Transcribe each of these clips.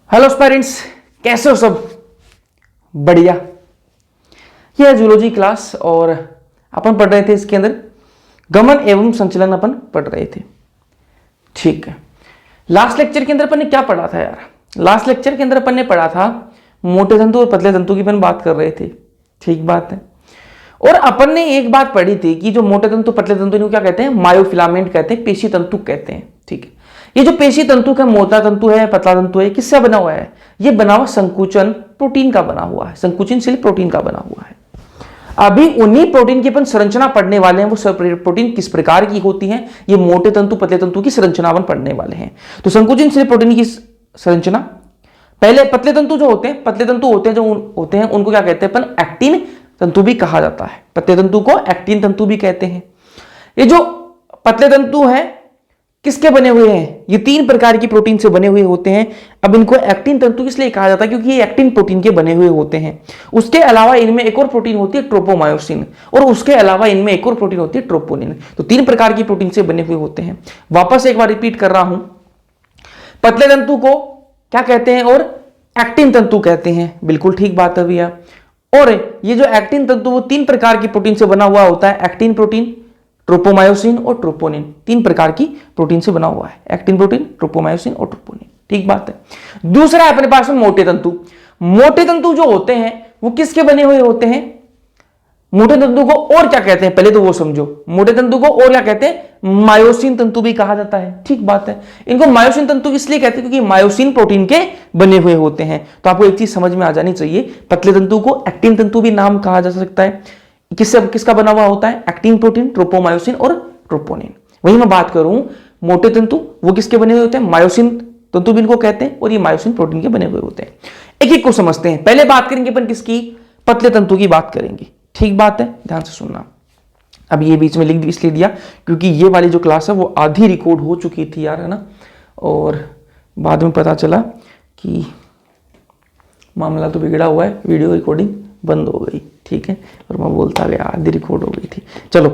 Hello parents, कैसे हो सब? बढ़िया। यह है जूलॉजी क्लास और अपन पढ़ रहे थे इसके अंदर गमन एवं संचलन अपन पढ़ रहे थे। ठीक है, लास्ट लेक्चर के अंदर अपन ने क्या पढ़ा था यार? लास्ट लेक्चर के अंदर अपन ने पढ़ा था मोटे तंतु और पतले तंतु की अपन बात कर रहे थे। ठीक बात है। और अपन ने एक बात पढ़ी थी कि जो मोटे तंतु पतले तंतु इनको क्या कहते हैं? मायोफिलामेंट कहते हैं, पेशी तंतु कहते हैं। ठीक है, ये जो पेशी तंतु का मोटा तंतु है, पतला तंतु है, किससे बना हुआ है? ये बना हुआ संकुचन प्रोटीन का बना हुआ है, संकुचनशील प्रोटीन का बना हुआ है। अभी उन्हीं प्रोटीन की अपन संरचना पढ़ने वाले हैं। वो सब प्रोटीन किस प्रकार की होती हैं, ये मोटे तंतु पतले तंतु की संरचना अपन पढ़ने वाले हैं। तो संकुचनशील प्रोटीन की संरचना, पहले पतले तंतु जो होते हैं, पतले तंतु होते हैं जो होते हैं उनको क्या कहते हैं अपन? एक्टिन तंतु भी कहा जाता है। पतले तंतु को एक्टिन तंतु भी कहते हैं। ये जो पतले तंतु हैं किसके बने हुए हैं? ये तीन प्रकार की प्रोटीन से बने हुए होते हैं। अब इनको एक्टिन तंतु इसलिए कहा जाता है क्योंकि ये एक्टिन प्रोटीन के बने हुए होते हैं। उसके अलावा इनमें एक और प्रोटीन होती है ट्रोपोमायोसिन, और उसके अलावा इनमें एक और प्रोटीन होती है ट्रोपोनिन। तो तीन प्रकार की प्रोटीन से बने हुए होते हैं। वापस एक बार रिपीट कर रहा हूं, पतले तंतु को क्या कहते हैं? और एक्टिन तंतु कहते हैं। बिल्कुल ठीक बात है भैया। और ये जो एक्टिन तंतु वो तीन प्रकार की प्रोटीन से बना हुआ होता है। एक्टिन प्रोटीन, ट्रोपोमायोसिन और ट्रोपोनिन, तीन प्रकार की प्रोटीन से बना हुआ है। एक्टिन प्रोटीन, ट्रोपोमायोसिन और ट्रोपोनिन। ठीक बात है। दूसरा है अपने पास में मोटे तंतु। मोटे तंतु जो होते हैं वो किसके बने हुए होते हैं? मोटे तंतु को और क्या कहते हैं पहले तो वो समझो। मोटे तंतु को और क्या कहते हैं? मायोसिन तंतु भी कहा जाता है। ठीक बात है। इनको मायोसिन तंतु इसलिए कहते हैं क्योंकि मायोसिन प्रोटीन के बने हुए होते हैं। तो आपको एक चीज समझ में आ जानी चाहिए, पतले तंतु को एक्टिन तंतु भी नाम कहा जा सकता है। किससे किसका बना हुआ होता है? एक्टिन प्रोटीन, ट्रोपोमायोसिन और ट्रोपोनिन। वही मैं बात करूं, मोटे तंतु वो किसके बने हुए होते हैं? मायोसिन तंतु भी इनको कहते हैं, और ये मायोसिन प्रोटीन के बने हुए होते हैं। एक एक को समझते हैं। पहले बात करेंगे अपन किसकी? पतले तंतु की बात करेंगे। ठीक बात है, ध्यान से सुनना। अब ये बीच में लिख इसलिए दिया क्योंकि ये वाली जो क्लास है वो आधी रिकॉर्ड हो चुकी थी यार, है ना, और बाद में पता चला कि मामला तो बिगड़ा हुआ है, वीडियो रिकॉर्डिंग बंद हो गई। ठीक है, और मैं बोलता गया आधी रिकॉर्ड हो गई थी। चलो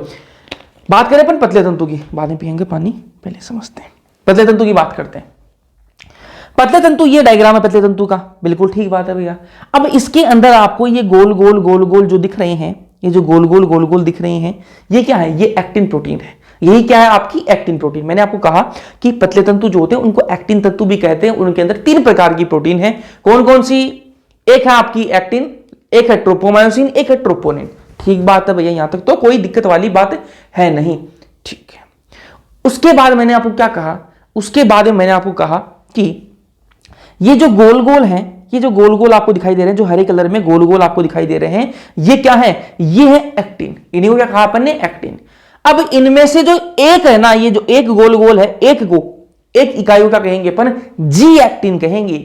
बात करें अपन पतले तंतु की। बाद में पियेंगे पानी, पहले समझते हैं। पतले तंतु की बात करते हैं। पतले तंतु, ये डायग्राम है पतले तंतु का। बिल्कुल ठीक बात है भैया। अब इसके अंदर आपको ये गोल गोल गोल गोल जो दिख रहे हैं, ये जो गोल गोल गोल गोल दिख रहे हैं, ये क्या है? ये एक्टिन प्रोटीन है। यही क्या है? आपकी एक्टिन प्रोटीन। मैंने आपको कहा कि पतले तंतु जो होते हैं उनको एक्टिन तंतु भी कहते हैं। उनके अंदर तीन प्रकार की प्रोटीन है। कौन कौन सी? एक है आपकी एक्टिन, एक है ट्रोपोमायोसिन, एक है ट्रोपोनिन। ठीक बात है भैया, यहां तक तो कोई दिक्कत वाली बात है नहीं। ठीक है, उसके बाद मैंने आपको क्या कहा? उसके बाद मैंने आपको कहा कि ये जो गोल गोल हैं, ये जो गोल गोल आपको दिखाई दे रहे हैं, जो हरे कलर में गोल गोल आपको दिखाई दे रहे हैं, ये क्या है? ये है एक्टिन। इन्हीं को क्या कहा अपन ने? एक्टिन। अब इनमें से जो एक है ना, ये जो एक गोल गोल है, एक को एक इकाई का कहेंगे अपन जी एक्टिन कहेंगे।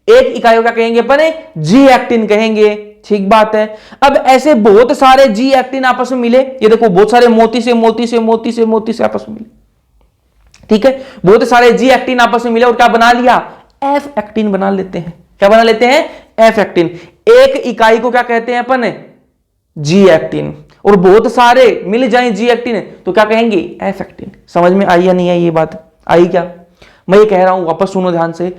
एक इकाई का कहेंगे अपन जी एक्टिन कहेंगे। ठीक बात है। अब ऐसे बहुत सारे जी एक्टिन आपस में मिले, ये देखो बहुत सारे मोती से मोती से मोती से मोती से आपस में मिले। ठीक है, बहुत सारे जी एक्टिन आपस में मिले और क्या बना लिया? एफ एक्टिन बना लेते हैं। क्या बना लेते हैं? F actin. एक इकाई को क्या कहते हैं अपन? G actin. और बहुत सारे मिल जाएं जी एक्टिन तो क्या कहेंगे? F actin. समझ में आई या नहीं आई? ये बात आई क्या? मैं ये कह रहा हूं, वापस सुनो ध्यान से।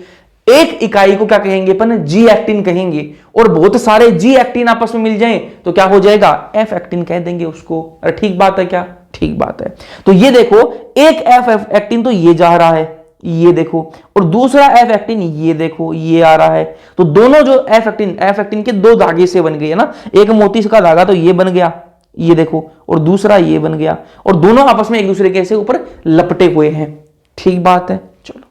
एक इकाई को क्या कहेंगे अपन? जी एक्टिन कहेंगे। और बहुत सारे जी एक्टिन आपस में मिल जाएं तो क्या हो जाएगा? एफ एक्टिन कह देंगे उसको। अरे ठीक बात है क्या? ठीक बात है। तो ये देखो, एक एफ एक्टिन तो ये जा रहा है, ये देखो, और दूसरा एफ एक्टिन ये देखो ये आ रहा है। तो दोनों जो एफ एक्टिन के दो धागे से बन गए है ना, एक मोती का धागा तो ये बन गया, ये देखो, और दूसरा ये बन गया, और दोनों आपस में एक दूसरे के ऊपर लपटे हुए हैं। ठीक बात है। चलो,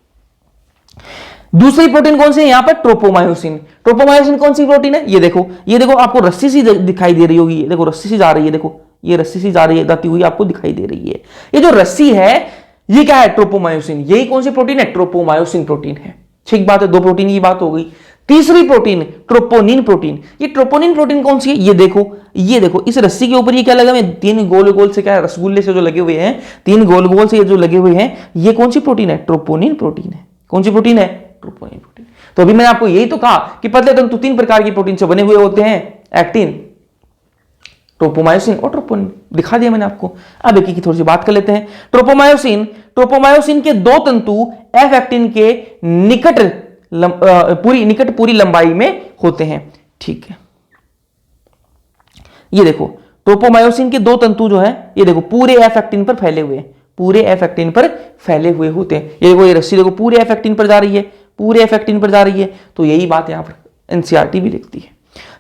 दूसरी प्रोटीन कौन सी है यहां पर? ट्रोपोमायोसिन। ट्रोपोमायोसिन कौन सी प्रोटीन है? ये देखो, ये देखो, आपको रस्सी सी दिखाई दे रही होगी। ये देखो रस्सी सी जा रही है, देखो ये रस्सी सी जा रही है, जाती हुई आपको दिखाई दे रही है। ये जो रस्सी है ये क्या है? ट्रोपोमायोसिन। यही कौन सी प्रोटीन है? ट्रोपोमायोसिन प्रोटीन है। ठीक बात है, दो प्रोटीन की बात हो गई। तीसरी प्रोटीन ट्रोपोनिन प्रोटीन। ये ट्रोपोनिन प्रोटीन कौन सी है? ये देखो, ये देखो, इस रस्सी के ऊपर ये क्या लगा हुआ है? तीन गोल गोल से, क्या है? रसगुल्ले से जो लगे हुए हैं, तीन गोल गोल से ये जो लगे हुए हैं, ये कौन सी प्रोटीन है? ट्रोपोनिन प्रोटीन है। कौन सी प्रोटीन है? Troponin protein. तो अभी मैंने आपको यही तो कहा कि पतले तंतु तीन प्रकार की प्रोटीन से बने हुए होते हैं। एक्टिन, ट्रोपोमायोसिन और ट्रोपोनिन दिखा दिया मैंने आपको। अब एक की थोड़ी सी बात कर लेते हैं। ट्रोपोमायोसिन के दो तंतु एफ एक्टिन के निकट पूरी निकट पूरी लंबाई में होते हैं। ठीक है, ये देखो ट्रोपोमायोसिन के 2 तंतु जो है ये देखो पूरे एफ एक्टिन पर फैले हुए हैं, पूरे एफ एक्टिन पर फैले हुए होते हैं। ये देखो ये रस्सी देखो पूरे एफ एक्टिन पर जा रही है, पूरे एफ एक्टिन पर जा रही है। तो यही बात यहां पर एनसीईआरटी भी लिखती है।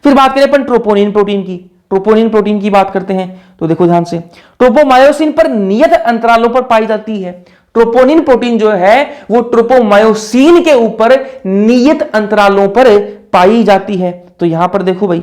फिर बात करें अपन ट्रोपोनिन प्रोटीन की, ट्रोपोनिन प्रोटीन की बात करते हैं तो देखो ध्यान से, ट्रोपोमायोसिन पर नियत अंतरालों पर पाई जाती है। ट्रोपोनिन प्रोटीन जो है वो ट्रोपोमायोसिन के ऊपर नियत अंतरालों पर पाई जाती है। तो यहां पर देखो भाई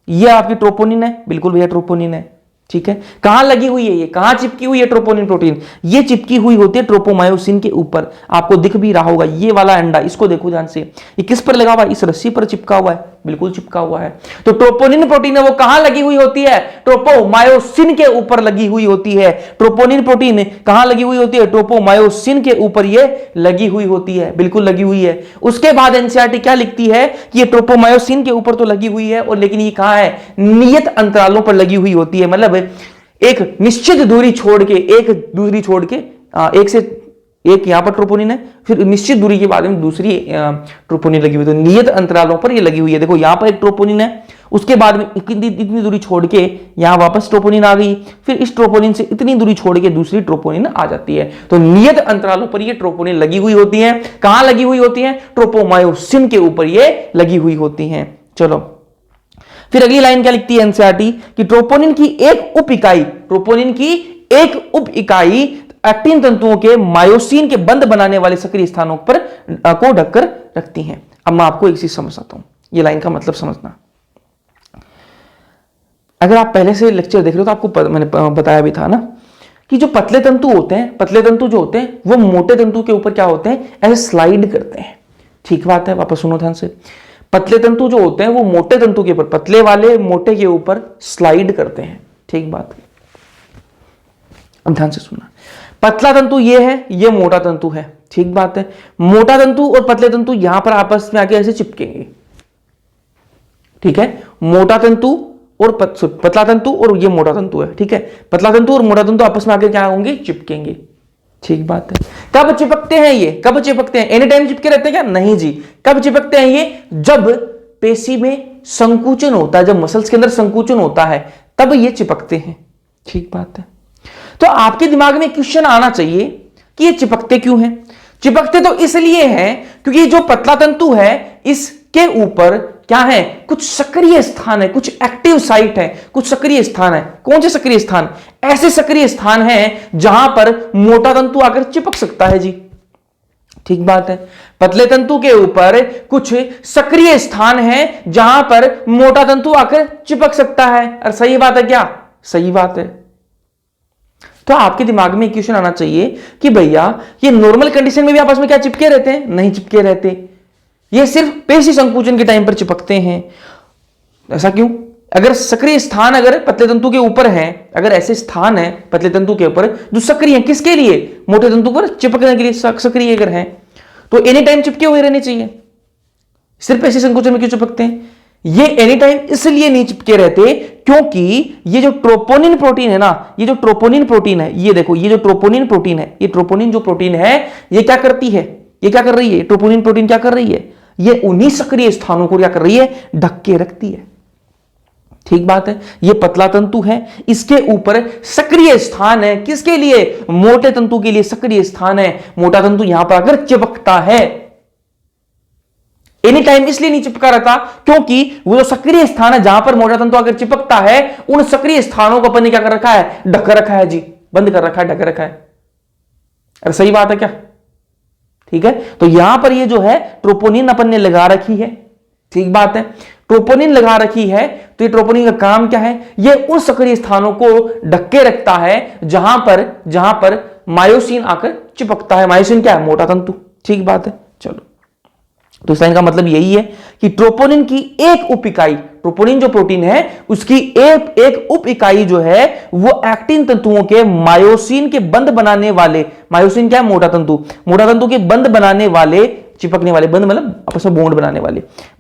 ये आपकी ट्रोपोनिन है, बिल्कुल भैया ट्रोपोनिन है। ठीक है, कहां लगी हुई है, ये कहां चिपकी हुई है ट्रोपोनिन प्रोटीन, ये चिपकी हुई होती है ट्रोपोमायोसिन के ऊपर। आपको दिख भी रहा होगा ये वाला अंडा, इसको देखो ध्यान से, ये किस पर लगा हुआ है, इस रस्सी पर चिपका हुआ है, बिल्कुल चिपका हुआ है। तो ट्रोपोनिन प्रोटीन है वो कहां लगी हुई होती है, ट्रोपोमायोसिन के ऊपर लगी हुई होती है। ट्रोपोनिन प्रोटीन कहां लगी हुई होती है, ट्रोपोमायोसिन के ऊपर ये लगी हुई होती है, बिल्कुल लगी हुई है। उसके बाद एनसीईआरटी क्या लिखती है कि ये ट्रोपोमायोसिन के ऊपर तो लगी हुई है, और लेकिन ये कहां है, नियत अंतरालों पर लगी हुई होती है। मतलब एक निश्चित दूरी छोड़ के, एक दूरी छोड़ के, एक से एक यहां पर ट्रोपोनिन है, फिर निश्चित दूरी के बाद में दूसरी ट्रोपोनिन लगी हुई, तो नियत अंतरालों पर ये लगी हुई है। देखो यहां पर एक ट्रोपोनिन है, उसके बाद में इतनी दूरी छोड़ के यहां वापस ट्रोपोनिन आ गई, फिर इस ट्रोपोनिन से इतनी दूरी छोड़ के दूसरी ट्रोपोनिन आ जाती है। तो नियत अंतरालों पर ये ट्रोपोनिन लगी हुई होती है। कहां लगी हुई होती है, ट्रोपोमायोसिन के ऊपर ये लगी हुई होती है। चलो फिर अगली लाइन क्या लिखती है एनसीईआरटी कि ट्रोपोनिन की एक उप इकाई, ट्रोपोनिन की एक उप इकाई एक्टिन तंतुओं के मायोसिन के बंद बनाने वाले सक्रिय स्थानों पर को ढककर रखती हैं। अब मैं आपको एक चीज समझाता हूं, ये लाइन का मतलब समझना। अगर आप पहले से लेक्चर देख रहे हो तो आपको मैंने बताया भी था ना कि जो पतले तंतु होते हैं, पतले तंतु जो होते हैं वो मोटे तंतु के ऊपर क्या होते हैं, ऐसे स्लाइड करते हैं। ठीक बात है, वापस सुनो ध्यान से। पतले तंतु जो होते हैं वो मोटे तंतु के ऊपर, पतले वाले मोटे के ऊपर स्लाइड करते हैं। ठीक बात है, अब ध्यान से सुनना। पतला तंतु ये है, ये मोटा तंतु है। ठीक बात है, मोटा तंतु और पतले तंतु यहां पर आपस में आके ऐसे चिपकेंगे। ठीक है, मोटा तंतु और पतला तंतु और ये मोटा तंतु है। ठीक है, पतला तंतु और मोटा तंतु आपस में आके क्या होंगे, चिपकेंगे। ठीक बात है। कब चिपकते हैं ये, कब चिपकते हैं, एनी टाइम चिपके रहते हैं क्या, नहीं जी। कब चिपकते हैं ये, जब पेशी में संकुचन होता है, जब मसल्स के अंदर संकुचन होता है तब ये चिपकते हैं। ठीक बात है। तो आपके दिमाग में क्वेश्चन आना चाहिए कि ये चिपकते क्यों हैं। चिपकते तो इसलिए हैं क्योंकि जो पतला तंतु है इसके ऊपर क्या है, कुछ सक्रिय स्थान है, कुछ एक्टिव साइट है, कुछ सक्रिय स्थान है। कौन से सक्रिय स्थान, ऐसे सक्रिय स्थान है जहां पर मोटा तंतु आकर चिपक सकता है जी। ठीक बात है, पतले तंतु के ऊपर कुछ सक्रिय स्थान है जहां पर मोटा तंतु आकर चिपक सकता है। और सही बात है क्या, सही बात है। तो आपके दिमाग में क्वेश्चन आना चाहिए कि भैया ये नॉर्मल कंडीशन में भी आपस में क्या चिपके रहते हैं, नहीं चिपके रहते, ये सिर्फ पेशी संकुचन के टाइम पर चिपकते हैं। ऐसा क्यों, अगर सक्रिय स्थान अगर पतले तंतु के ऊपर है, अगर ऐसे स्थान है पतले तंतु के ऊपर जो सक्रिय है, किसके लिए, मोटे तंतु पर चिपकने के लिए सक्रिय अगर है, तो एनी टाइम चिपके हुए रहने चाहिए। सिर्फ पेशी संकुचन में क्यों चिपकते हैं, ये एनी टाइम इसलिए नहीं चिपके रहते क्योंकि ये जो ट्रोपोनिन प्रोटीन है ना, ये जो ट्रोपोनिन प्रोटीन है, ये देखो ये जो ट्रोपोनिन प्रोटीन है, ये ट्रोपोनिन जो प्रोटीन है ये क्या करती है, ये क्या कर रही है, ट्रोपोनिन प्रोटीन क्या कर रही है, ये उन्हीं सक्रिय स्थानों को क्या कर रही है, ढक के रखती है। ठीक बात है, ये पतला तंतु है, इसके ऊपर सक्रिय स्थान है, किसके लिए, मोटे तंतु के लिए सक्रिय स्थान है। मोटा तंतु यहां पर अगर चिपकता है, एनी टाइम इसलिए नहीं चिपका रहता क्योंकि वो जो सक्रिय स्थान है जहां पर मोटा तंतु अगर चिपकता है, उन सक्रिय स्थानों को अपन ने क्या कर रखा है, ढक रखा है जी, बंद कर रखा है, ढक रखा है। अरे सही बात है क्या, ठीक है। तो यहां पर ये जो है ट्रोपोनिन अपन ने लगा रखी है। ठीक बात है, ट्रोपोनिन लगा रखी है, तो ये ट्रोपोनिन का काम क्या है, ये उन सक्रिय स्थानों को ढक के रखता है जहां पर मायोसिन आकर चिपकता है। मायोसिन क्या है, मोटा तंतु। ठीक बात है, चलो। तो इस लाइन का मतलब यही है कि ट्रोपोनिन की एक उप इकाई, ट्रोपोनिन जो प्रोटीन है उसकी एक उप इकाई जो है वो एक्टिन तंतुओं के मायोसिन के बंद बनाने वाले, मायोसिन क्या है, मोटा तंतु, मोटा तंतु के बंद बनाने वाले, चिपकने वाले, बंद मतलब आपस में बॉन्ड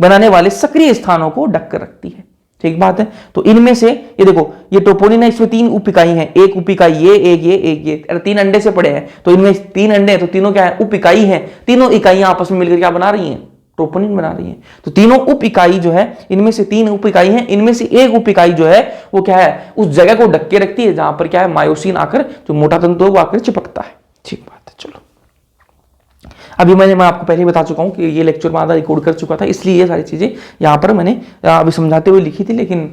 बनाने वाले सक्रिय स्थानों को ढक कर रखती है। ठीक बात है। तो इनमें से ये देखो, ये ट्रोपोनिन है, इसमें 3 उप इकाई हैं, एक उप इकाई ये, अरे 3 अंडे से पड़े हैं, तो इनमें 3 अंडे हैं, तो तीनों क्या है, उप इकाई हैं। तीनों इकाइयां आपस में मिलकर क्या बना रही हैं, ट्रोपोनिन बना रही है। तो तीनों उप इकाई जो है, इनमें से 3 उप इकाई है, इनमें से एक उप इकाई जो है वो क्या है, उस जगह को ढक के रखती है जहां पर क्या है, मायोसिन आकर जो मोटा तंतु है वो आकर चिपकता है। ठीक बात है। चलो अभी मैं आपको पहले ही बता चुका हूं कि ये लेक्चर में आधा रिकॉर्ड कर चुका था, इसलिए ये सारी चीजें यहां पर मैंने अभी समझाते हुए लिखी थी, लेकिन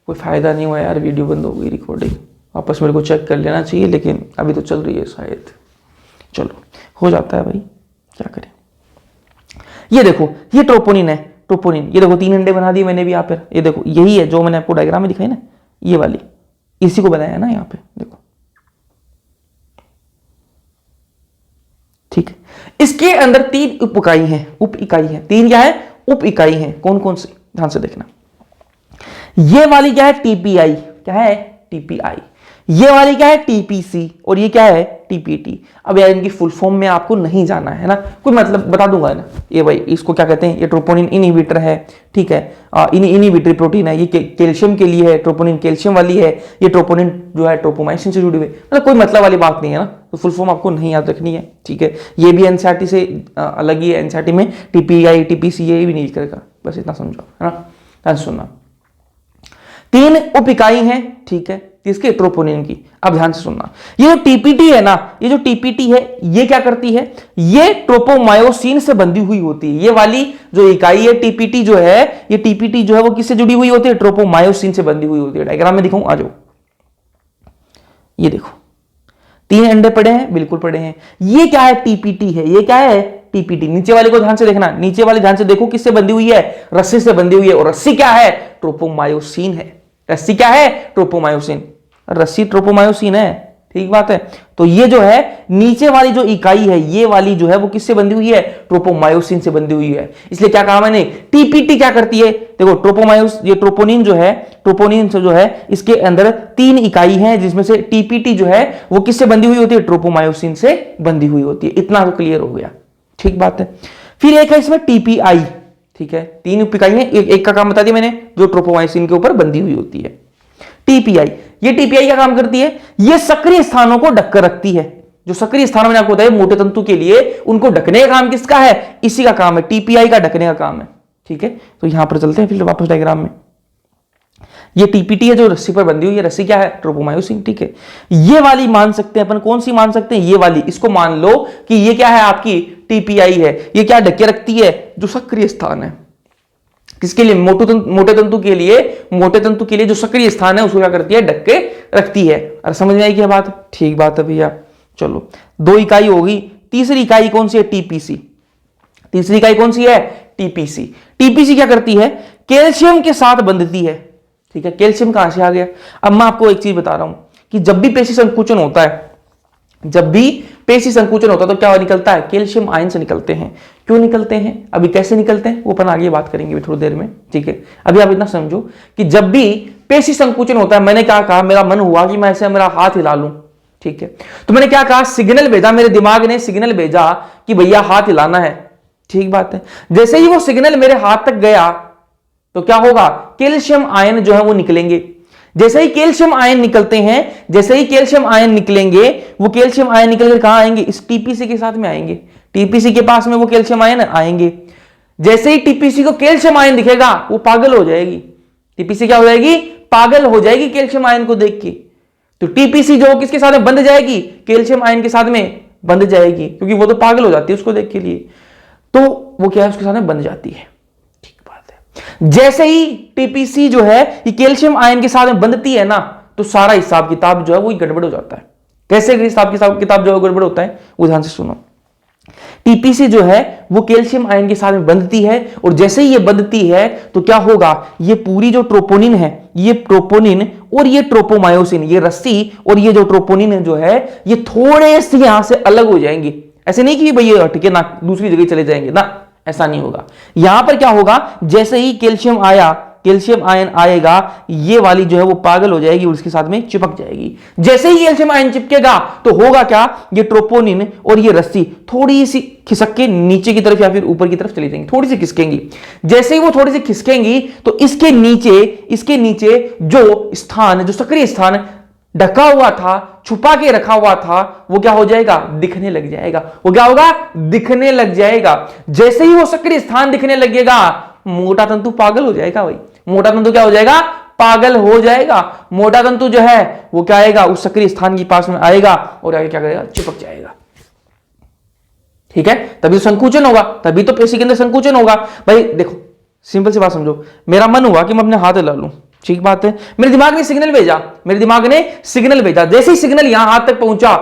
कोई फायदा नहीं हुआ यार, वीडियो बंद हो गई, रिकॉर्डिंग वापस मेरे को चेक कर लेना चाहिए, लेकिन अभी तो चल रही है शायद। चलो हो जाता है भाई, क्या करें। ये देखो ये ट्रोपोनिन है, ट्रोपोनिन, ये देखो 3 अंडे बना दिए मैंने भी यहाँ पर, ये देखो यही है जो मैंने आपको डायग्राम में दिखाई ना, ये वाली, इसी को बनाया ना यहाँ पे, देखो ठीक है। इसके अंदर 3 उप इकाई हैं, उप इकाई है 3, क्या है, उप इकाई हैं। कौन कौन सी, ध्यान से देखना। ये वाली क्या है, टीपीआई, क्या है, टीपीआई। ये वाली क्या है, टीपीसी, और ये क्या है, टीपीटी। अब यार इनकी फुल फॉर्म में आपको नहीं जाना है ना, कोई मतलब बता दूंगा ना, ये भाई इसको क्या कहते हैं, ये ट्रोपोनिन इनहिबिटर है, ठीक है, इनहिबिटरी प्रोटीन है, ये कैल्शियम के लिए है, ट्रोपोनिन कैल्शियम वाली है, ये ट्रोपोनिन जो है ट्रोपोमाइसिन से जुड़ी हुई, मतलब कोई मतलब वाली बात नहीं है ना, तो फुल फॉर्म आपको नहीं याद रखनी है, ठीक है। ये भी एनसीईआरटी से अलग ही है, एनसीईआरटी में टीपीआई टीपीसी ये भी नहीं करेगा, बस इतना समझो, है ना। ध्यान सुनना, 3 उप इकाई हैं, ठीक है, किसके, ट्रोपोनिन की। अब ध्यान से सुनना, ये जो टीपीटी है ना, ये जो टीपीटी है ये क्या करती है, ये ट्रोपोमायोसिन से बंधी हुई होती है। ये वाली जो इकाई है टीपीटी जो है, ये टीपीटी जो है वो किससे जुड़ी हुई होती है, ट्रोपोमायोसिन से बंधी हुई होती है। डायग्राम में दिखाऊं, आ जाओ, ये देखो 3 अंडे पड़े हैं, बिल्कुल पड़े हैं। ये क्या है, टीपीटी है, ये क्या है, टीपीटी। नीचे वाले को ध्यान से देखना, नीचे वाले ध्यान से देखो किससे बंधी हुई है, रस्सी से बंधी हुई है, और रस्सी क्या है, ट्रोपोमायोसिन है। रस्सी क्या है, ट्रोपोमायोसिन, रस्सी ट्रोपोमायोसिन है, ठीक बात है। तो ये जो है नीचे वाली जो इकाई है, ये वाली जो है वो किससे बंधी हुई है, ट्रोपोमायोसिन से बंधी हुई है। इसलिए क्या कहा मैंने, टीपीटी क्या करती है, देखो ट्रोपोमायोस, ये ट्रोपोनिन जो है, ट्रोपोनिन से जो है इसके अंदर 3 इकाई है, जिसमें से टीपीटी जो है वो किससे बंधी हुई होती है, ट्रोपोमायोसिन से बंधी हुई होती है। इतना तो क्लियर हो गया, ठीक बात है। फिर एक है इसमें टीपीआई, ठीक है, 3 उप इकाई है, एक का काम बता दिया मैंने, जो ट्रोपोमायोसिन के ऊपर बंधी हुई होती है। टीपीआई, ये टीपीआई क्या काम करती है, ये सक्रिय स्थानों को ढककर रखती है। जो सक्रिय स्थान मैंने आपको बताया मोटे तंतु के लिए, उनको ढकने का काम किसका है, इसी का काम है, टीपीआई का ढकने का काम है, ठीक है। तो यहां पर चलते हैं फिर वापस डायग्राम में। ये टीपीटी है जो रस्सी पर बंधी हुई है, रस्सी क्या है, ट्रोपोमायोसिन, ठीक है। ये वाली मान सकते हैं अपन, कौन सी मान सकते हैं, ये वाली, इसको मान लो कि ये क्या है, आपकी टीपीआई है। ये क्या ढके रखती है, जो सक्रिय स्थान है, किसके लिए, मोटे तंतु के लिए, मोटे तंतु के लिए जो सक्रिय स्थान है उसको क्या करती है, ढक के रखती है। अरे समझ में आई क्या बात, ठीक बात है भैया। चलो 2 इकाई होगी, तीसरी इकाई कौन सी है, टीपीसी। तीसरी इकाई कौन सी है, टीपीसी। टीपीसी क्या करती है, कैल्शियम के साथ बंधती है, ठीक है। कैल्शियम कहां से आ गया, अब मैं आपको एक चीज बता रहा हूं कि जब भी पेशी संकुचन होता है, जब भी पेशी संकुचन होता है तो क्या निकलता है, कैल्शियम आयन से निकलते हैं। क्यों निकलते हैं, अभी कैसे निकलते हैं वो अपन आगे बात करेंगे थोड़ी देर में, ठीक है। अभी आप इतना समझो कि जब भी पेशी संकुचन होता है, मैंने क्या कहा, मेरा मन हुआ कि मैं ऐसे मेरा हाथ हिला लूं, ठीक है। तो मैंने क्या कहा, सिग्नल भेजा, मेरे दिमाग ने सिग्नल भेजा कि भैया हाथ हिलाना है, ठीक बात है। जैसे ही वो सिग्नल मेरे हाथ तक गया तो क्या होगा, कैल्शियम आयन जो है वो निकलेंगे। जैसे ही कैल्शियम आयन निकलते हैं, जैसे ही कैल्शियम आयन निकलेंगे, वो कैल्शियम आयन निकलकर कहां आएंगे, इस टीपीसी के साथ में आएंगे, टीपीसी के पास में वो कैल्शियम आयन आएंगे। जैसे ही टीपीसी को कैल्शियम आयन दिखेगा वो पागल हो जाएगी, टीपीसी क्या हो जाएगी, पागल हो जाएगी कैल्शियम आयन को देख के। तो टीपीसी जो किसके साथ में बंध जाएगी, कैल्शियम आयन के साथ में बंध जाएगी, क्योंकि वो तो पागल हो जाती है उसको देख के लिए, तो वो क्या है, उसके साथ में बंध जाती है। जैसे ही टीपीसी जो है ये कैल्शियम आयन के साथ में बंधती है ना, तो सारा हिसाब किताब जो है वो गड़बड़ हो जाता है। कैसे हिसाब किताब जो है गड़बड़ होता है, वो ध्यान से सुनो। टीपीसी जो है वो कैल्शियम आयन के साथ में बंधती है, और जैसे ही ये बंधती है तो क्या होगा, ये पूरी जो ट्रोपोनिन है, ये ट्रोपोनिन और ये ट्रोपोमायोसिन, ये रस्सी और ये जो ट्रोपोनिन जो है, ये थोड़े से यहां से अलग हो जाएंगे। ऐसे नहीं कि भैया हटके ना दूसरी जगह चले जाएंगे ना, ऐसा नहीं होगा। यहां पर क्या होगा, जैसे ही कैल्शियम आया, कैल्शियम आयन आएगा, ये वाली जो है वो पागल हो जाएगी और इसके साथ में चिपक जाएगी। जैसे ही कैल्शियम आयन चिपकेगा तो होगा क्या, ये ट्रोपोनिन और ये रस्सी थोड़ी सी खिसक के नीचे की तरफ या फिर ऊपर की तरफ चली जाएंगी, थोड़ी सी खिसकेंगी। जैसे ही वो थोड़ी सी खिसकेंगी तो इसके नीचे जो स्थान, जो सक्रिय स्थान ढका हुआ था, छुपा के रखा हुआ था, वो क्या हो जाएगा, दिखने लग जाएगा। वो क्या होगा, दिखने लग जाएगा। जैसे ही वो सक्रिय स्थान दिखने लगेगा, मोटा तंतु पागल हो जाएगा भाई। मोटा तंतु क्या हो जाएगा, पागल हो जाएगा। मोटा तंतु जो है वो क्या आएगा, उस सक्रिय स्थान के पास में आएगा और आगे क्या करेगा, चिपक जाएगा। ठीक है, तभी तो संकुचन होगा, तभी तो पेशी के अंदर संकुचन होगा। भाई देखो, सिंपल सी बात समझो, मेरा मन हुआ कि मैं अपने हाथ ला लूं, ठीक बात है, मेरे दिमाग ने सिग्नल भेजा, मेरे दिमाग ने सिग्नल भेजा, जैसे ही सिग्नल यहां हाथ तक पहुंचा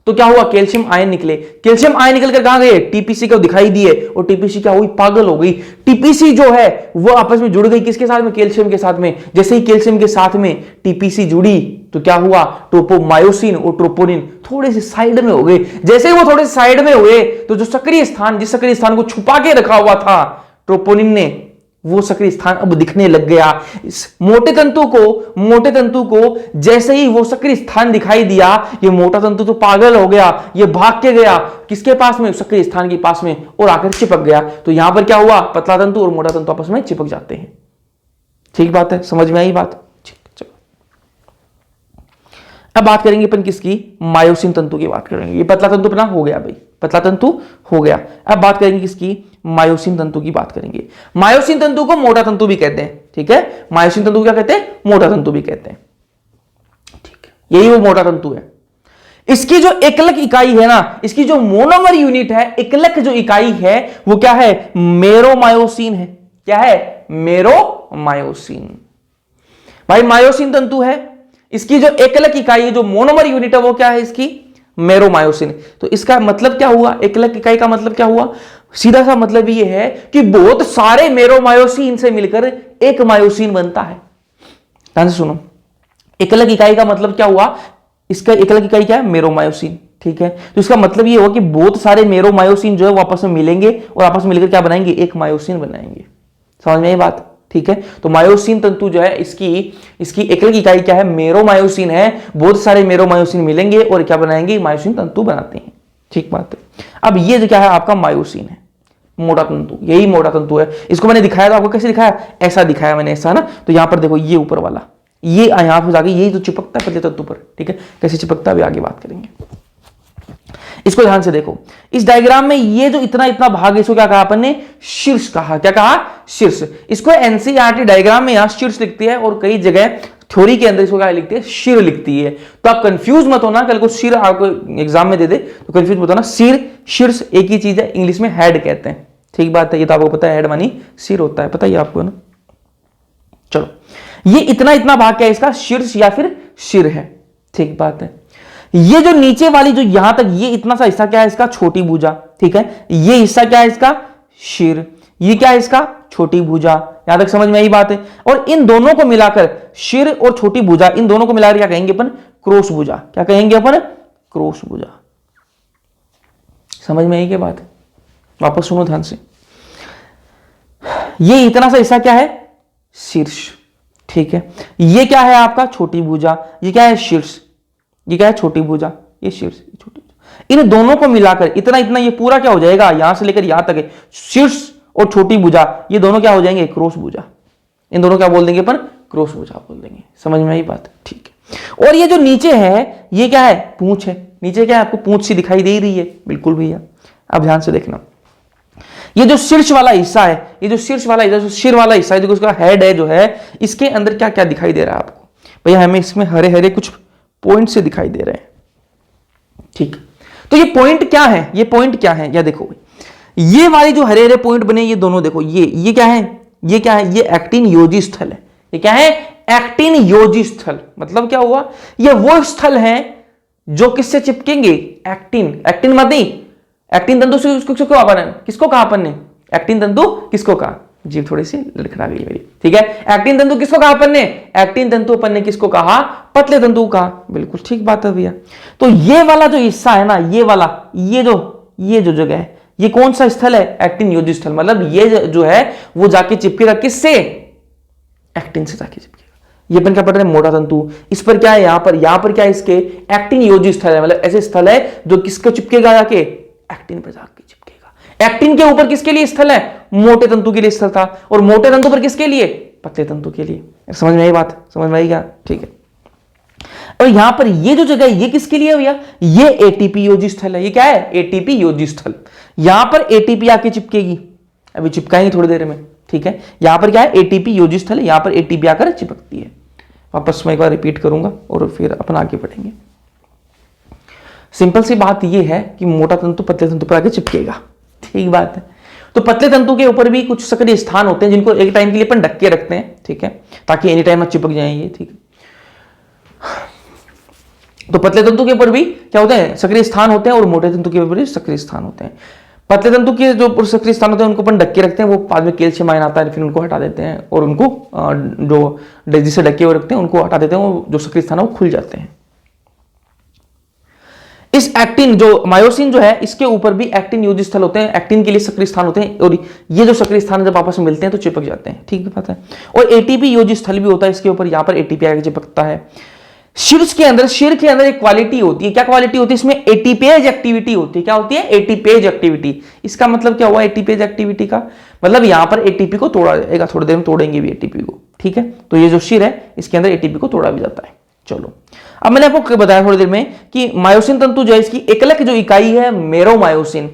तो क्या हुआ, कैल्शियम आयन निकले। कैल्शियम आयन निकल कर कहां गए, टीपीसी को दिखाई दिए, और टीपीसी क्या हुई, पागल हो गई। टीपीसी जो है वो आपस में जुड़ गई, किसके साथ में, कैल्शियम के साथ में। जैसे ही कैल्शियम के साथ में टीपीसी जुड़ी तो क्या हुआ, ट्रोपोमायोसिन और ट्रोपोनिन थोड़े से साइड में हो गए। जैसे ही वो थोड़े से साइड में हुए तो जो सक्रिय स्थान, जिस सक्रिय स्थान को छुपा के रखा हुआ था ट्रोपोनिन ने, वो सक्रिय स्थान अब दिखने लग गया। इस मोटे तंतु को जैसे ही वो सक्रिय स्थान दिखाई दिया, ये मोटा तंतु तो पागल हो गया, ये भाग के गया किसके पास में, सक्रिय स्थान के पास में, और आकर चिपक गया। तो यहां पर क्या हुआ, पतला तंतु और मोटा तंतु आपस में चिपक जाते हैं। ठीक बात है, समझ में आई बात। अब बात करेंगे अपन किसकी, मायोसिन तंतु की बात करेंगे। ये पतला तंतु अपना हो गया भाई, पतला तंतु हो गया। अब बात करेंगे किसकी, मायोसिन तंतु की बात करेंगे। मायोसिन तंतु को मोटा तंतु भी कहते हैं, ठीक है, मायोसिन तंतु क्या कहते हैं, मोटा तंतु भी कहते हैं। ठीक है, यही वो मोटा तंतु है। इसकी जो एकलक इकाई है ना, इसकी जो मोनोमर यूनिट है, एकलक जो इकाई है वो क्या है, मेरोमायोसिन है। क्या है, मेरोमायोसिन। भाई मायोसिन तंतु है, इसकी जो एकलक इकाई है, जो मोनोमर यूनिट है, वो क्या है इसकी, मेरोमायोसिन। तो इसका मतलब क्या हुआ, एकलक इकाई का मतलब क्या हुआ, सीधा सा मतलब ये है कि बहुत सारे मेरोमायोसिन से मिलकर एक मायोसिन बनता है। ध्यान से सुनो, एकलक इकाई का मतलब क्या हुआ, इसका एकलक इकाई क्या है, मेरोमायोसिन। ठीक है, तो इसका मतलब ये हुआ कि बहुत सारे मेरोमायोसिन जो है वो आपस में मिलेंगे और आपस में मिलकर क्या बनाएंगे, एक मायोसिन बनाएंगे। समझ में ये बात। ठीक है, तो मायोसिन तंतु जो है इसकी एकल इकाई क्या है, मेरोमायोसिन है। बहुत सारे मेरोमायोसिन मिलेंगे और क्या बनाएंगे, मायोसिन तंतु बनाते हैं। ठीक बात है। अब ये जो क्या है आपका मायोसिन है, मोटा तंतु, यही मोटा तंतु है। इसको मैंने दिखाया था आपको, कैसे दिखाया, ऐसा दिखाया मैंने, ऐसा ना। तो यहां पर देखो, ये ऊपर वाला, ये यहां पर जाके यही तो चिपकता है पतले तंतु पर। ठीक है, कैसे चिपकता है अभी आगे बात करेंगे। इसको ध्यान से देखो, इस डायग्राम में ये जो इतना इतना भाग है, इसको क्या कहा अपन ने, शीर्ष कहा। क्या कहा, शीर्ष। इसको एनसीईआरटी डायग्राम में यहां शीर्ष लिखती है और कई जगह थ्योरी के अंदर इसको क्या लिखती है, शिर लिखती है। तो आप कंफ्यूज मत होना, कल को सिर आपको एग्जाम में दे दे तो कंफ्यूज मत होना। सिर शीर्ष एक ही चीज है, इंग्लिश में हेड कहते हैं। ठीक बात है, ये तो आपको पता है, हेड मानी सिर होता है, पता ही आपको ना। चलो, ये इतना इतना भाग क्या है इसका, शीर्ष या फिर सिर है। ठीक बात है। ये जो नीचे वाली जो यहां तक ये इतना सा हिस्सा क्या है इसका, छोटी भुजा। ठीक है, ये हिस्सा क्या है इसका, सिर। ये क्या है इसका, छोटी भुजा। यहां तक समझ में आई बात है। और इन दोनों को मिलाकर, सिर और छोटी भुजा, इन दोनों को मिलाकर क्या कहेंगे अपन, क्रॉस भुजा। क्या कहेंगे अपन, क्रॉस भुजा। समझ में आई क्या बात, वापस सुनो ध्यान से। ये इतना सा हिस्सा क्या है, शीर्ष। ठीक है, ये क्या है आपका, छोटी भुजा। ये क्या है, शीर्ष। ये क्या है, छोटी भुजा। ये शीर्ष, छोटी भुजा। इन दोनों को मिलाकर इतना इतना ये पूरा क्या हो जाएगा, यहां से लेकर यहां तक है, शीर्ष और छोटी भुजा, ये दोनों क्या हो जाएंगे, क्रॉस भुजा। इन दोनों क्या बोल देंगे अपन, क्रॉस भुजा बोल देंगे। समझ में आई बात। ठीक है, और ये जो नीचे है ये क्या है, पूंछ है। नीचे क्या है, आपको पूंछ सी दिखाई दे रही है, बिल्कुल भैया। अब ध्यान से देखना, ये जो शीर्ष वाला हिस्सा है, ये जो शीर्ष वाला हिस्सा, जो सिर वाला हिस्सा है, जो उसका हेड है जो है, इसके अंदर क्या क्या दिखाई दे रहा है आपको भैया, हमें इसमें हरे हरे कुछ पॉइंट से दिखाई दे रहे हैं। ठीक, तो ये पॉइंट क्या है, ये पॉइंट क्या है, या देखो ये वाली जो हरे हरे पॉइंट बने, ये दोनों देखो, ये क्या है, ये क्या है, ये एक्टिन योजी स्थल है। ये क्या है, एक्टिन योजी स्थल। मतलब क्या हुआ, ये वो स्थल है जो किससे चिपकेंगे, एक्टिन। एक्टिन मत नहीं, एक्टिन तंतु से किसको कहा अपन ने, एक्टिन तंतु किसको कहा, जीभ थोड़ी सी लड़खड़ा गई मेरी। ठीक है, एक्टिन तंतु किसको कहा अपन ने, एक्टिन तंतु अपन ने किसको कहा, पतले तंतु कहा। बिल्कुल ठीक बात है भैया। तो ये वाला जो हिस्सा है ना, ये वाला, ये जो जगह है, ये कौन सा स्थल है, एक्टिन योजी स्थल। मतलब ये जो है वो जाके चिपकेगा किससे, एक्टिन से जाके चिपकेगा। ये अपन क्या पढ़ रहे हैं, मोटा तंतु। इस पर क्या है, यहां पर क्या है, इसके एक्टिन योजी स्थल है। मतलब ऐसे स्थल है जो किसको चिपकेगा, जाके एक्टिन पर जाके चिपकेगा। एक्टिन के ऊपर किसके लिए स्थल है, मोटे तंतु के लिए स्थल था, और मोटे तंतु पर किसके लिए, पतले तंतु के लिए। समझ में आई बात, समझ में आई क्या। ठीक है, और यहां पर ये जो जगह है ये किसके लिए है भैया, ये एटीपी योजी स्थल है। ये क्या है, एटीपी योजी स्थल। यहां पर एटीपी आके चिपकेगी, अभी चिपकाएंगे थोड़ी देर में, ठीक है। यहां पर क्या है, एटीपी योजी स्थल है, यहां पर एटीपी आकर चिपकती है। वापस मैं एक बार रिपीट करूंगा और फिर अपन आगे बढ़ेंगे। सिंपल सी बात यह है कि मोटा तंतु पतले तंतु पर आके चिपकेगा, ठीक बात है। तो पतले तंतु के ऊपर भी कुछ सक्रिय स्थान होते हैं जिनको एक टाइम के लिए अपन ढक के रखते हैं, ठीक है, ताकि एनी टाइम चिपक जाएंगे, ठीक है। तो पतले तंतु के ऊपर भी क्या होते हैं, सक्रिय स्थान होते हैं, और मोटे तंतु के ऊपर भी सक्रिय स्थान होते हैं। पतले तंतु के जो सक्रिय स्थान होते हैं उनको अपन ढक के रखते हैं, वो बाद में कैल्शियम आयन आता है, फिर उनको हटा देते हैं, और उनको जो जिसे ढके हुए रखते हैं उनको हटा देते हैं, वो जो सक्रिय स्थान है वो खुल जाते हैं। इस एक्टिन जो मायोसिन जो है इसके ऊपर भी एक्टिन योजी स्थल होते हैं, एक्टिन के लिए सक्रिय स्थान होते हैं, और ये जो सक्रिय स्थान जब आपस में मिलते हैं तो चिपक जाते हैं, ठीक है बात है। और एटीपी योजी स्थल भी होता है इसके ऊपर, यहां पर एटीपी आके चिपकता है। शीर्ष के अंदर एक क्वालिटी होती है, क्या क्वालिटी होती है इसमें, एटीपेज एक्टिविटी होती है। क्या होती है, एटीपेज एक्टिविटी। इसका मतलब क्या हुआ एटीपेज एक्टिविटी का, मतलब यहां पर एटीपी को तोड़ा जाएगा, थोड़ी देर में तोड़ेंगे भी एटीपी को, ठीक है। तो ये जो शिर है इसके अंदर एटीपी को तोड़ा भी जाता है। चलो, अब मैंने आपको बताया थोड़ी देर में कि मायोसिन तंतु जो है इसकी एकलक जो इकाई है मेरोमायोसिन।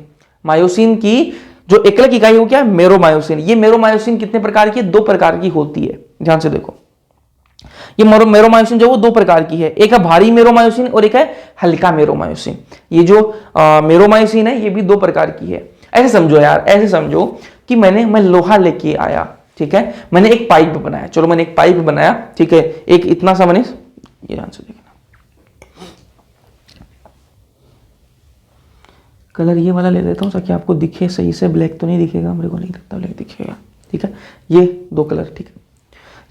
मायोसिन की जो एकलक इकाई हो क्या है, मेरोमायोसिन। ये मेरोमायोसिन कितने प्रकार की है, 2 प्रकार की होती है, ध्यान से देखो। ये मेरोमायोसिन जो वो 2 प्रकार की है, एक है भारी मेरोमायोसिन और एक है हल्का मेरोमायोसिन। ये जो मेरोमायोसिन है ये भी 2 प्रकार की है। ऐसे समझो यार, ऐसे समझो कि मैं लोहा लेके आया, ठीक है, मैंने एक पाइप बनाया, चलो मैंने एक पाइप बनाया, ठीक है, एक इतना सा मैंने, ये आंसर देखना, कलर ये वाला ले लेता हूं ताकि आपको दिखे सही से। ब्लैक तो नहीं दिखेगा, मेरे को नहीं लगता ब्लैक दिखेगा, ठीक है। ये 2 कलर, ठीक है।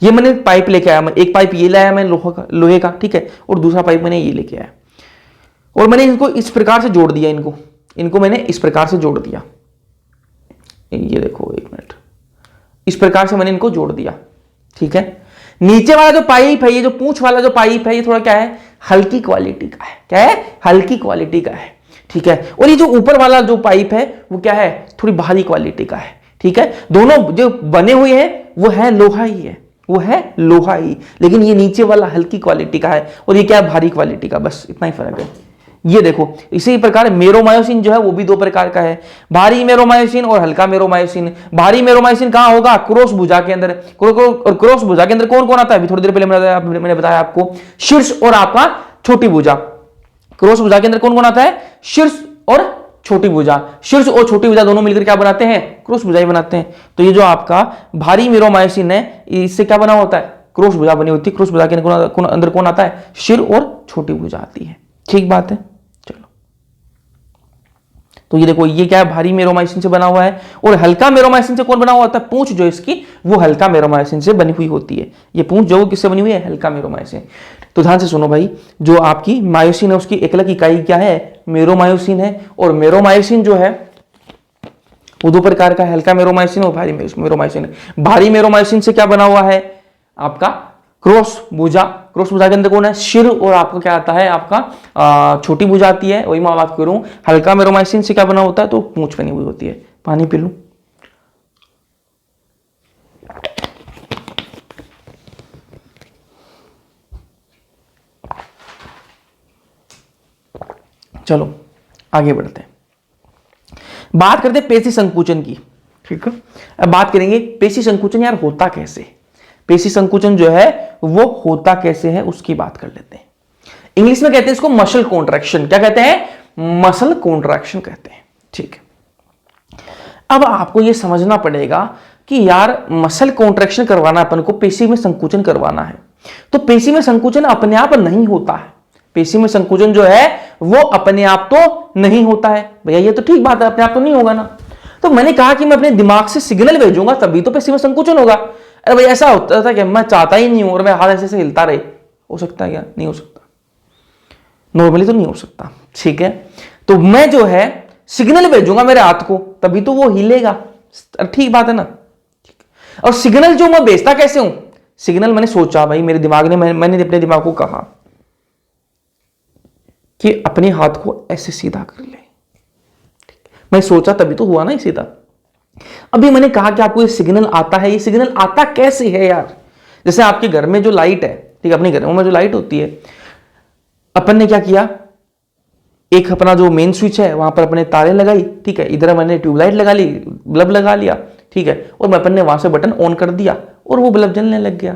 ये मैंने पाइप लेके आया, मैं एक पाइप ये लाया मैं लोहे का, ठीक है, और दूसरा पाइप मैंने ये लेके आया, और मैंने इनको इस प्रकार से जोड़ दिया, इनको मैंने इस प्रकार से जोड़ दिया। ये देखो, एक मिनट, इस प्रकार से मैंने इनको जोड़ दिया, ठीक है। नीचे वाला जो पाइप है, ये जो पूंछ वाला जो पाइप है, ये थोड़ा क्या है, हल्की क्वालिटी का है। क्या है, हल्की क्वालिटी का है, ठीक है। और ये जो ऊपर वाला जो पाइप है वो क्या है, थोड़ी भारी क्वालिटी का है, ठीक है। दोनों जो बने हुए हैं वो है लोहा ही है, वो है लोहा ही, लेकिन ये नीचे वाला हल्की क्वालिटी का है और ये क्या है, भारी क्वालिटी का, बस इतना ही फर्क है। ये देखो, इसी प्रकार मेरोमायोसिन जो है वो भी 2 प्रकार का है, भारी मेरोमायोसिन और हल्का मेरोमायोसिन। भारी मेरोमायोसिन कहां होगा, क्रॉस भुजा के अंदर। और क्रॉस भुजा के अंदर कौन कौन आता है, अभी थोड़ी देर पहले मैंने बताया आपको, शीर्ष और आपका छोटी भुजा। क्रॉस भुजा के अंदर कौन कौन आता है, शीर्ष और छोटी भुजा। शीर्ष और छोटी भुजा दोनों मिलकर क्या बनाते हैं, क्रॉस भुजा ही बनाते हैं। तो ये जो आपका भारी मेरोमायोसिन है इससे क्या बना होता है, क्रॉस भुजा बनी होती है। क्रॉस भुजा के अंदर कौन आता है, सिर और छोटी भुजा आती है, ठीक बात है। चलो, तो ये देखो, ये क्या है, भारी मेरोमायोसिन से बना हुआ है, और हल्का मेरोमायोसिन से कौन बना हुआ होता है, पूंछ जो इसकी वो हल्का मेरोमायोसिन से बनी हुई होती है। ये पूंछ जो किससे बनी हुई है, हल्का मेरोमायोसिन। तो ध्यान से सुनो भाई, जो आपकी मायोसिन है उसकी एकलक इकाई क्या है, मेरोमायोसिन है। और मेरोमायोसिन जो है वो 2 प्रकार का है, हल्का मेरोमायोसिन और भारी मेरोमायोसिन। भारी मेरोमायोसिन से क्या बना हुआ है आपका, क्रॉस भुजा। क्रॉस भुजा के अंदर कौन है, सिर, और आपका क्या आता है, आपका छोटी भुजा आती है, वही मैं बात करूं। हल्का मेरोमायोसिन से क्या बना होता है, तो पूंछ बनी हुई होती है। पानी पी लूं। चलो आगे बढ़ते हैं, बात करते हैं पेशी संकुचन की, ठीक है। अब बात करेंगे पेशी संकुचन यार होता कैसे, पेशी संकुचन जो है वो होता कैसे है उसकी बात कर लेते हैं। इंग्लिश में कहते हैं इसको मसल कॉन्ट्रैक्शन। क्या कहते हैं, मसल कॉन्ट्रैक्शन कहते हैं, ठीक है। अब आपको यह समझना पड़ेगा कि यार मसल कॉन्ट्रैक्शन करवाना अपन को, पेशी में संकुचन करवाना है, तो पेशी में संकुचन अपने आप नहीं होता है। पेशी में संकुचन जो है वो अपने आप तो नहीं होता है। भैया ये तो ठीक बात है, अपने आप तो नहीं होगा ना। तो मैंने कहा कि मैं अपने दिमाग से सिग्नल भेजूंगा तभी तो पेशी में संकुचन होगा। अरे भाई ऐसा होता था कि मैं चाहता ही नहीं हूं और मैं हाथ ऐसे हिलता रहे, हो सकता है क्या, नहीं हो सकता, नॉर्मली तो नहीं हो सकता, ठीक है। तो मैं जो है सिग्नल भेजूंगा मेरे हाथ को तभी तो वो हिलेगा, ठीक बात है ना। और सिग्नल जो मैं भेजता कैसे हूं, सिग्नल मैंने सोचा भाई, मेरे दिमाग ने, मैंने अपने दिमाग को कहा कि अपने हाथ को ऐसे सीधा कर ले, मैं सोचा तभी तो हुआ ना ये सीधा। अभी मैंने कहा कि आपको ये सिग्नल आता है, ये सिग्नल आता कैसे है यार। जैसे आपके घर में जो लाइट है, ठीक है, अपने घर में जो लाइट होती है, अपन ने क्या किया, एक अपना जो मेन स्विच है वहां पर अपने तारे लगाई, ठीक है, इधर मैंने ट्यूबलाइट लगा ली, बल्ब लगा लिया, ठीक है, और अपन ने वहां से बटन ऑन कर दिया और वो बल्ब जलने लग गया।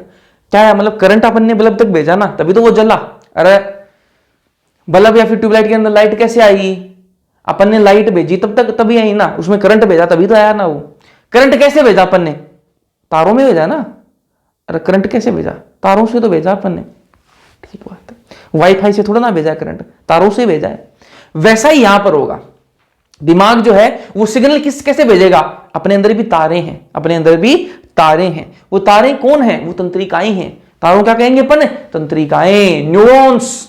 क्या है, मतलब करंट अपन ने बल्ब तक भेजा ना, तभी तो वो जला। अरे बल्ब या फिर ट्यूबलाइट के अंदर लाइट कैसे आएगी, अपन ने लाइट भेजी तब तक तभी आई ना, उसमें करंट भेजा तभी तो आया ना। वो करंट कैसे भेजा अपन ने, तारों में भेजा ना। अरे करंट कैसे भेजा, तारों से तो भेजा अपन ने, ठीक बात है, वाईफाई से थोड़ा ना भेजा करंट, तारों से भेजा है। वैसा ही यहां पर होगा, दिमाग जो है वो सिग्नल कैसे भेजेगा, अपने अंदर भी तारे हैं, अपने अंदर भी तारे हैं। वो तारे कौन है, वो तंत्रिकाएं हैं। तारों क्या कहेंगे अपन, तंत्रिकाएं, न्यूरॉन्स,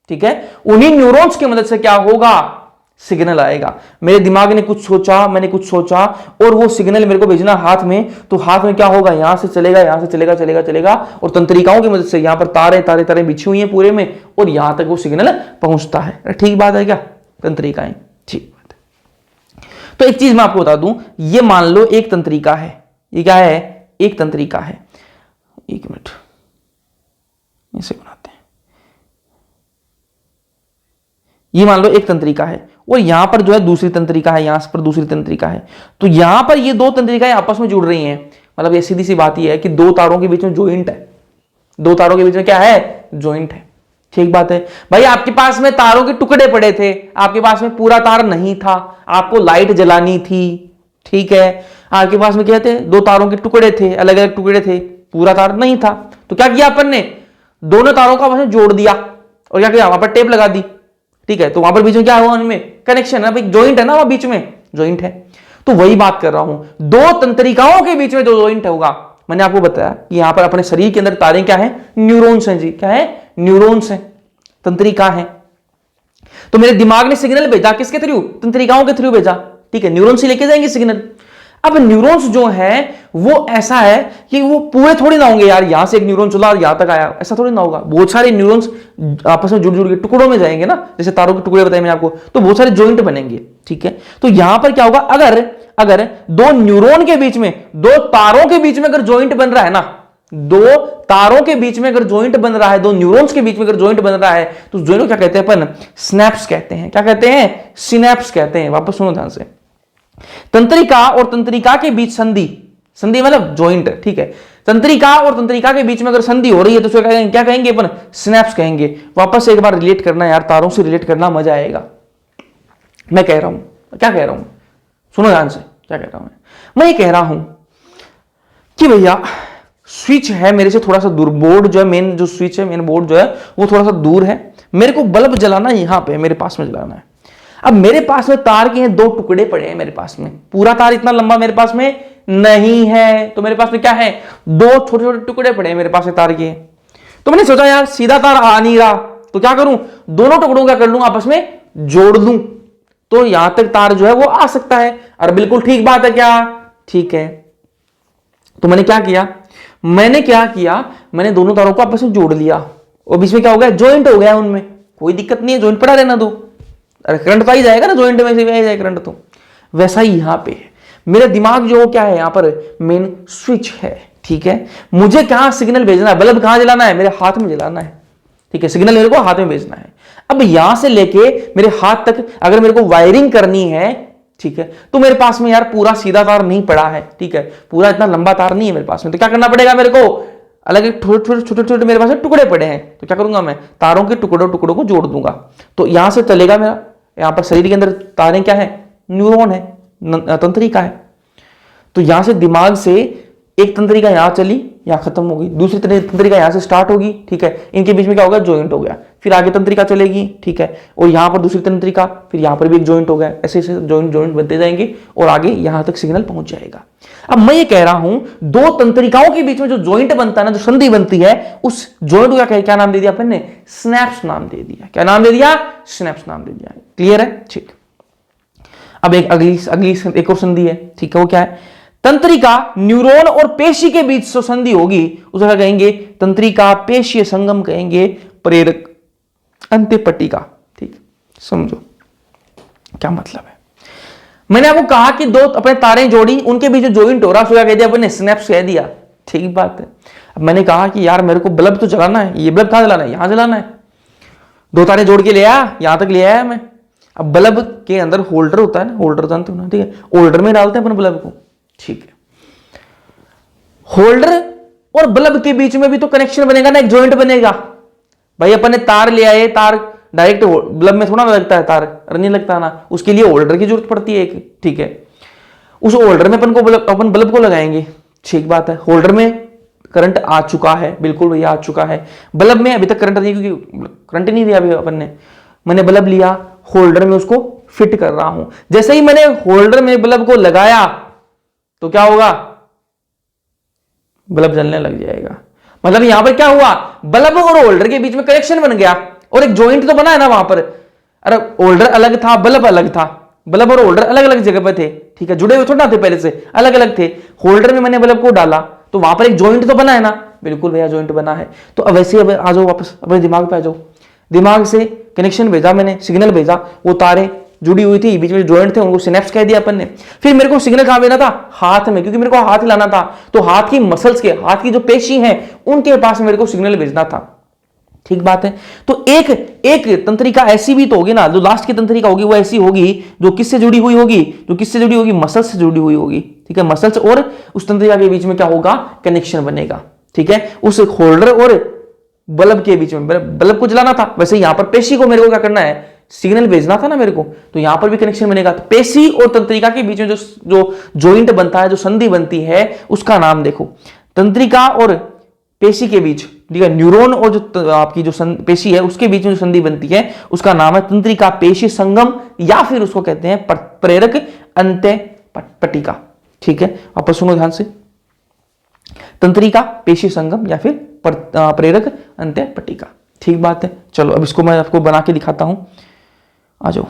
ठीक है। उन्हीं न्यूरॉन्स की मदद से क्या होगा, सिग्नल आएगा। मेरे दिमाग ने कुछ सोचा, मैंने कुछ सोचा और वो सिग्नल मेरे को भेजना हाथ में, तो हाथ में क्या होगा, यहां से चलेगा, यहां से चलेगा, चलेगा चलेगा, और तंत्रिकाओं की मदद से यहां पर तारे तारे तारे बिछी हुई हैं पूरे में, और यहां तक वो सिग्नल पहुंचता है। ठीक बात है क्या, तंत्रिकाएं, ठीक बात है। तो एक चीज मैं आपको बता दूं, ये मान लो एक तंत्रिका है, ये क्या है, एक तंत्रिका है। एक मिनट इसे बनाते हैं, ये मान लो एक तंत्रिका है और यहां पर जो है दूसरी तंत्रिका है, यहां पर दूसरी तंत्रिका है। तो यहां पर ये दो तंत्रिकाएं आपस में जुड़ रही हैं, मतलब ये सीधी सी बात ये है कि दो तारों के बीच में जॉइंट है, दो तारों के बीच में क्या है, जॉइंट है। ठीक बात है भाई, आपके पास में तारों के टुकड़े पड़े थे, आपके पास में पूरा तार नहीं था, आपको लाइट जलानी थी, ठीक है, आपके पास में क्या थे, दो तारों के टुकड़े थे, अलग अलग टुकड़े थे, पूरा तार नहीं था। तो क्या किया अपन ने, दोनों तारों को आपस में जोड़ दिया और क्या किया, वहां पर टेप लगा दी, ठीक है। तो वहां पर बीच में क्या हुआ, उनमें कनेक्शन है भाई, जॉइंट है ना, वहां बीच में जॉइंट है। तो वही बात कर रहा हूं, दो तंत्रिकाओं के बीच में जो जॉइंट होगा, मैंने आपको बताया कि यहां पर अपने शरीर के अंदर तारें क्या है, न्यूरॉन्स हैं जी, क्या है, न्यूरॉन्स हैं, तंत्रिका है। तो मेरे दिमाग ने सिग्नल भेजा किसके थ्रू, तंत्रिकाओं के थ्रू भेजा, ठीक है, न्यूरॉन्स ही लेके जाएंगे सिग्नल। अब न्यूरॉन्स जो है वो ऐसा है कि वो पूरे थोड़ी ना होंगे यार, यहां से एक न्यूरॉन चला और यहां तक आया, ऐसा थोड़ी ना होगा, बहुत सारे न्यूरॉन्स आपस में जुड़ जुड़ के टुकड़ों में जाएंगे ना, जैसे तारों के टुकड़े बताए मैंने आपको, तो बहुत सारे जॉइंट बनेंगे, ठीक है। तो यहां पर क्या होगा, अगर अगर दो न्यूरॉन के बीच में, दो तारों के बीच में अगर जॉइंट बन रहा है ना, दो तारों के बीच में अगर जॉइंट बन रहा है, दो न्यूरॉन्स के बीच में अगर जॉइंट बन रहा है, तो जॉइंट को क्या कहते हैं अपन, स्नैप्स कहते हैं। क्या कहते हैं, सिनैप्स कहते हैं। वापस सुनो ध्यान से, तंत्रिका और तंत्रिका के बीच संधि, संधि मतलब जॉइंट, ठीक है, तंत्रिका और तंत्रिका के बीच में अगर संधि हो रही है तो उसको क्या कहेंगे अपन, सिनैप्स कहेंगे। वापस से एक बार रिलेट करना यार, तारों से रिलेट करना, मजा आएगा। मैं कह रहा हूं, क्या कह रहा हूं, सुनो ध्यान से, क्या कह रहा हूं मैं ये कह रहा हूं कि भैया स्विच है मेरे से थोड़ा सा दूर, बोर्ड जो है, मेन जो स्विच है, मेन बोर्ड जो है वो थोड़ा सा दूर है, मेरे को बल्ब जलाना यहां पे मेरे पास में जलाना है। अब मेरे पास में तार के हैं दो टुकड़े पड़े हैं मेरे पास में, पूरा तार इतना लंबा मेरे पास में नहीं है, तो मेरे पास में क्या है, दो छोटे छोटे टुकड़े पड़े हैं मेरे पास में तार के। तो मैंने सोचा यार सीधा तार आ नहीं रहा, तो क्या करूं, दोनों टुकड़ों क्या कर लूं, आपस में जोड़ दूं, तो यहां तक तार जो है वो आ सकता है। और बिल्कुल ठीक बात है क्या, ठीक है। तो मैंने क्या किया, मैंने दोनों तारों को आपस में जोड़ लिया और बीच में क्या हो गया, जॉइंट हो गया उनमें, कोई दिक्कत नहीं है, जॉइंट पड़ा रहना दो, अरे करंट तो आ ही जाएगा ना, जॉइंट में से भी आ जाएगा करंट। तो वैसा ही यहां पे है, मेरा दिमाग जो क्या है, यहां पर मेन स्विच है, ठीक है। मुझे कहां सिग्नल भेजना है, बल्ब कहां जलाना है, मेरे हाथ में जलाना है, ठीक है, सिग्नल मेरे को हाथ में भेजना है। अब यहां से लेके मेरे हाथ तक अगर मेरे को वायरिंग करनी है, ठीक है, तो मेरे पास में यार पूरा सीधा तार नहीं पड़ा है, ठीक है, पूरा इतना लंबा तार नहीं है मेरे पास में, तो क्या करना पड़ेगा मेरे को, अलग छोटे छोटे मेरे पास में टुकड़े पड़े हैं, तो क्या करूंगा मैं, तारों के टुकड़ों को जोड़ दूंगा। तो यहां से चलेगा मेरा, यहां पर शरीर के अंदर तारें क्या है, न्यूरॉन है, तंत्रिका है। तो यहां से दिमाग से एक तंत्रिका यहां चली, यहां खत्म हो गई, दूसरी तंत्रिका यहां से स्टार्ट होगी, ठीक है, इनके बीच में क्या होगा, जॉइंट हो गया, फिर आगे तंत्रिका चलेगी, ठीक है, और यहां पर दूसरी तंत्रिका, फिर यहां पर भी एक जॉइंट हो गया, ऐसे ऐसे जॉइंट बनते जाएंगे और आगे यहां तक सिग्नल पहुंच जाएगा। अब मैं ये कह रहा हूं, दो तंत्रिकाओं के बीच में जो जॉइंट बनता है ना, जो संधि बनती है, उस जॉइंट को क्या नाम दे दिया अपन ने, स्नैप्स नाम दे दिया। क्या नाम दे दिया, स्नैप्स नाम दे दिया। क्लियर है, ठीक। अब एक अगली एक और संधि है, ठीक है, वो क्या है, तंत्रिका न्यूरॉन और पेशी के बीच जो संधि होगी उसे क्या कहेंगे, तंत्रिका पेशीय संगम कहेंगे, प्रेरक अंत्यपट्टिका। ठीक, समझो क्या मतलब है। मैंने आपको कहा कि दो अपने तारें जोड़ी, उनके बीच जो जॉइंट हो रहा है, कह दिया अपने स्नैप्स कह दिया, ठीक बात है। अब मैंने कहा कि यार मेरे को बल्ब तो जलाना है, ये बल्ब कहां जलाना है, यहां जलाना है, दो तारे जोड़ के ले आया, यहां तक ले आया मैं। अब बल्ब के अंदर होल्डर होता है ना, होल्डर जानते हो ना, ठीक है, होल्डर में डालते हैं अपन बल्ब को, ठीक है। होल्डर और बल्ब के बीच में भी तो कनेक्शन बनेगा ना, एक जॉइंट बनेगा। भाई अपन ने तार ले आए, तार डायरेक्ट बल्ब में थोड़ा ना लगता है, तार नहीं लगता ना, उसके लिए होल्डर की जरूरत पड़ती है एक, ठीक है। उस होल्डर में अपन बल्ब को लगाएंगे, ठीक बात है। होल्डर में करंट आ चुका है, बिल्कुल भैया आ चुका है। बल्ब में अभी तक करंट नहीं, क्योंकि करंट नहीं दिया अभी अपन ने। मैंने बल्ब लिया, होल्डर में उसको फिट कर रहा हूं। जैसे ही मैंने होल्डर में बल्ब को लगाया तो क्या होगा, बल्ब जलने लग जाएगा। मतलब यहां पर क्या हुआ, बल्ब और होल्डर के बीच में कनेक्शन बन गया और एक जॉइंट तो बना है ना वहां पर। अरे होल्डर अलग था, बल्ब अलग था, बल्ब और होल्डर अलग अलग जगह पे थे, ठीक है, जुड़े हुए थोड़ा थे पहले से, अलग अलग थे। होल्डर में मैंने बल्ब को डाला तो वहां पर एक जॉइंट तो बना है ना, बिल्कुल भैया जॉइंट बना है। तो अब वैसे अब आ जाओ वापस अपने दिमाग पे आ जाओ। दिमाग से कनेक्शन भेजा मैंने, सिग्नल भेजा, वो तारे जुड़ी हुई थी, बीच में जॉइंट थे, उनको सिनेप्स कह दिया अपन ने। फिर मेरे को सिग्नल कहां भेजना था, हाथ में, क्योंकि मेरे को हाथ हिलाना था। तो हाथ की मसल्स के, हाथ की जो पेशी हैं उनके पास मेरे को सिग्नल भेजना था, ठीक बात है। तो एक एक तंत्रिका ऐसी भी तो होगी ना, जो लास्ट की तंत्रिका होगी वो ऐसी होगी जो किससे जुड़ी हुई होगी, जो किससे जुड़ी होगी, मसल्स से जुड़ी हुई होगी, ठीक है। मसल्स और उस तंत्रिका के बीच में क्या होगा, कनेक्शन बनेगा, ठीक है। उस होल्डर और बल्ब के बीच में, बल्ब को जलाना था, वैसे यहां पर पेशी को मेरे को क्या करना है, सिग्नल भेजना था ना मेरे को, तो यहां पर भी कनेक्शन बनेगा। तो पेशी और तंत्रिका के बीच में जो जॉइंट बनता है, जो संधि बनती है, उसका नाम देखो। तंत्रिका और पेशी के बीच, ठीक है, न्यूरॉन और जो आपकी जो पेशी है उसके बीच में जो संधि बनती है उसका नाम है तंत्रिका पेशी संगम, या फिर उसको कहते हैं प्रेरक अंत्य पट्टिका, ठीक है। आप सुनो ध्यान से, तंत्रिका पेशी संगम या फिर प्रेरक अंत्य पट्टिका, ठीक बात है। चलो अब इसको मैं आपको बना के दिखाता हूं, आ जाओ।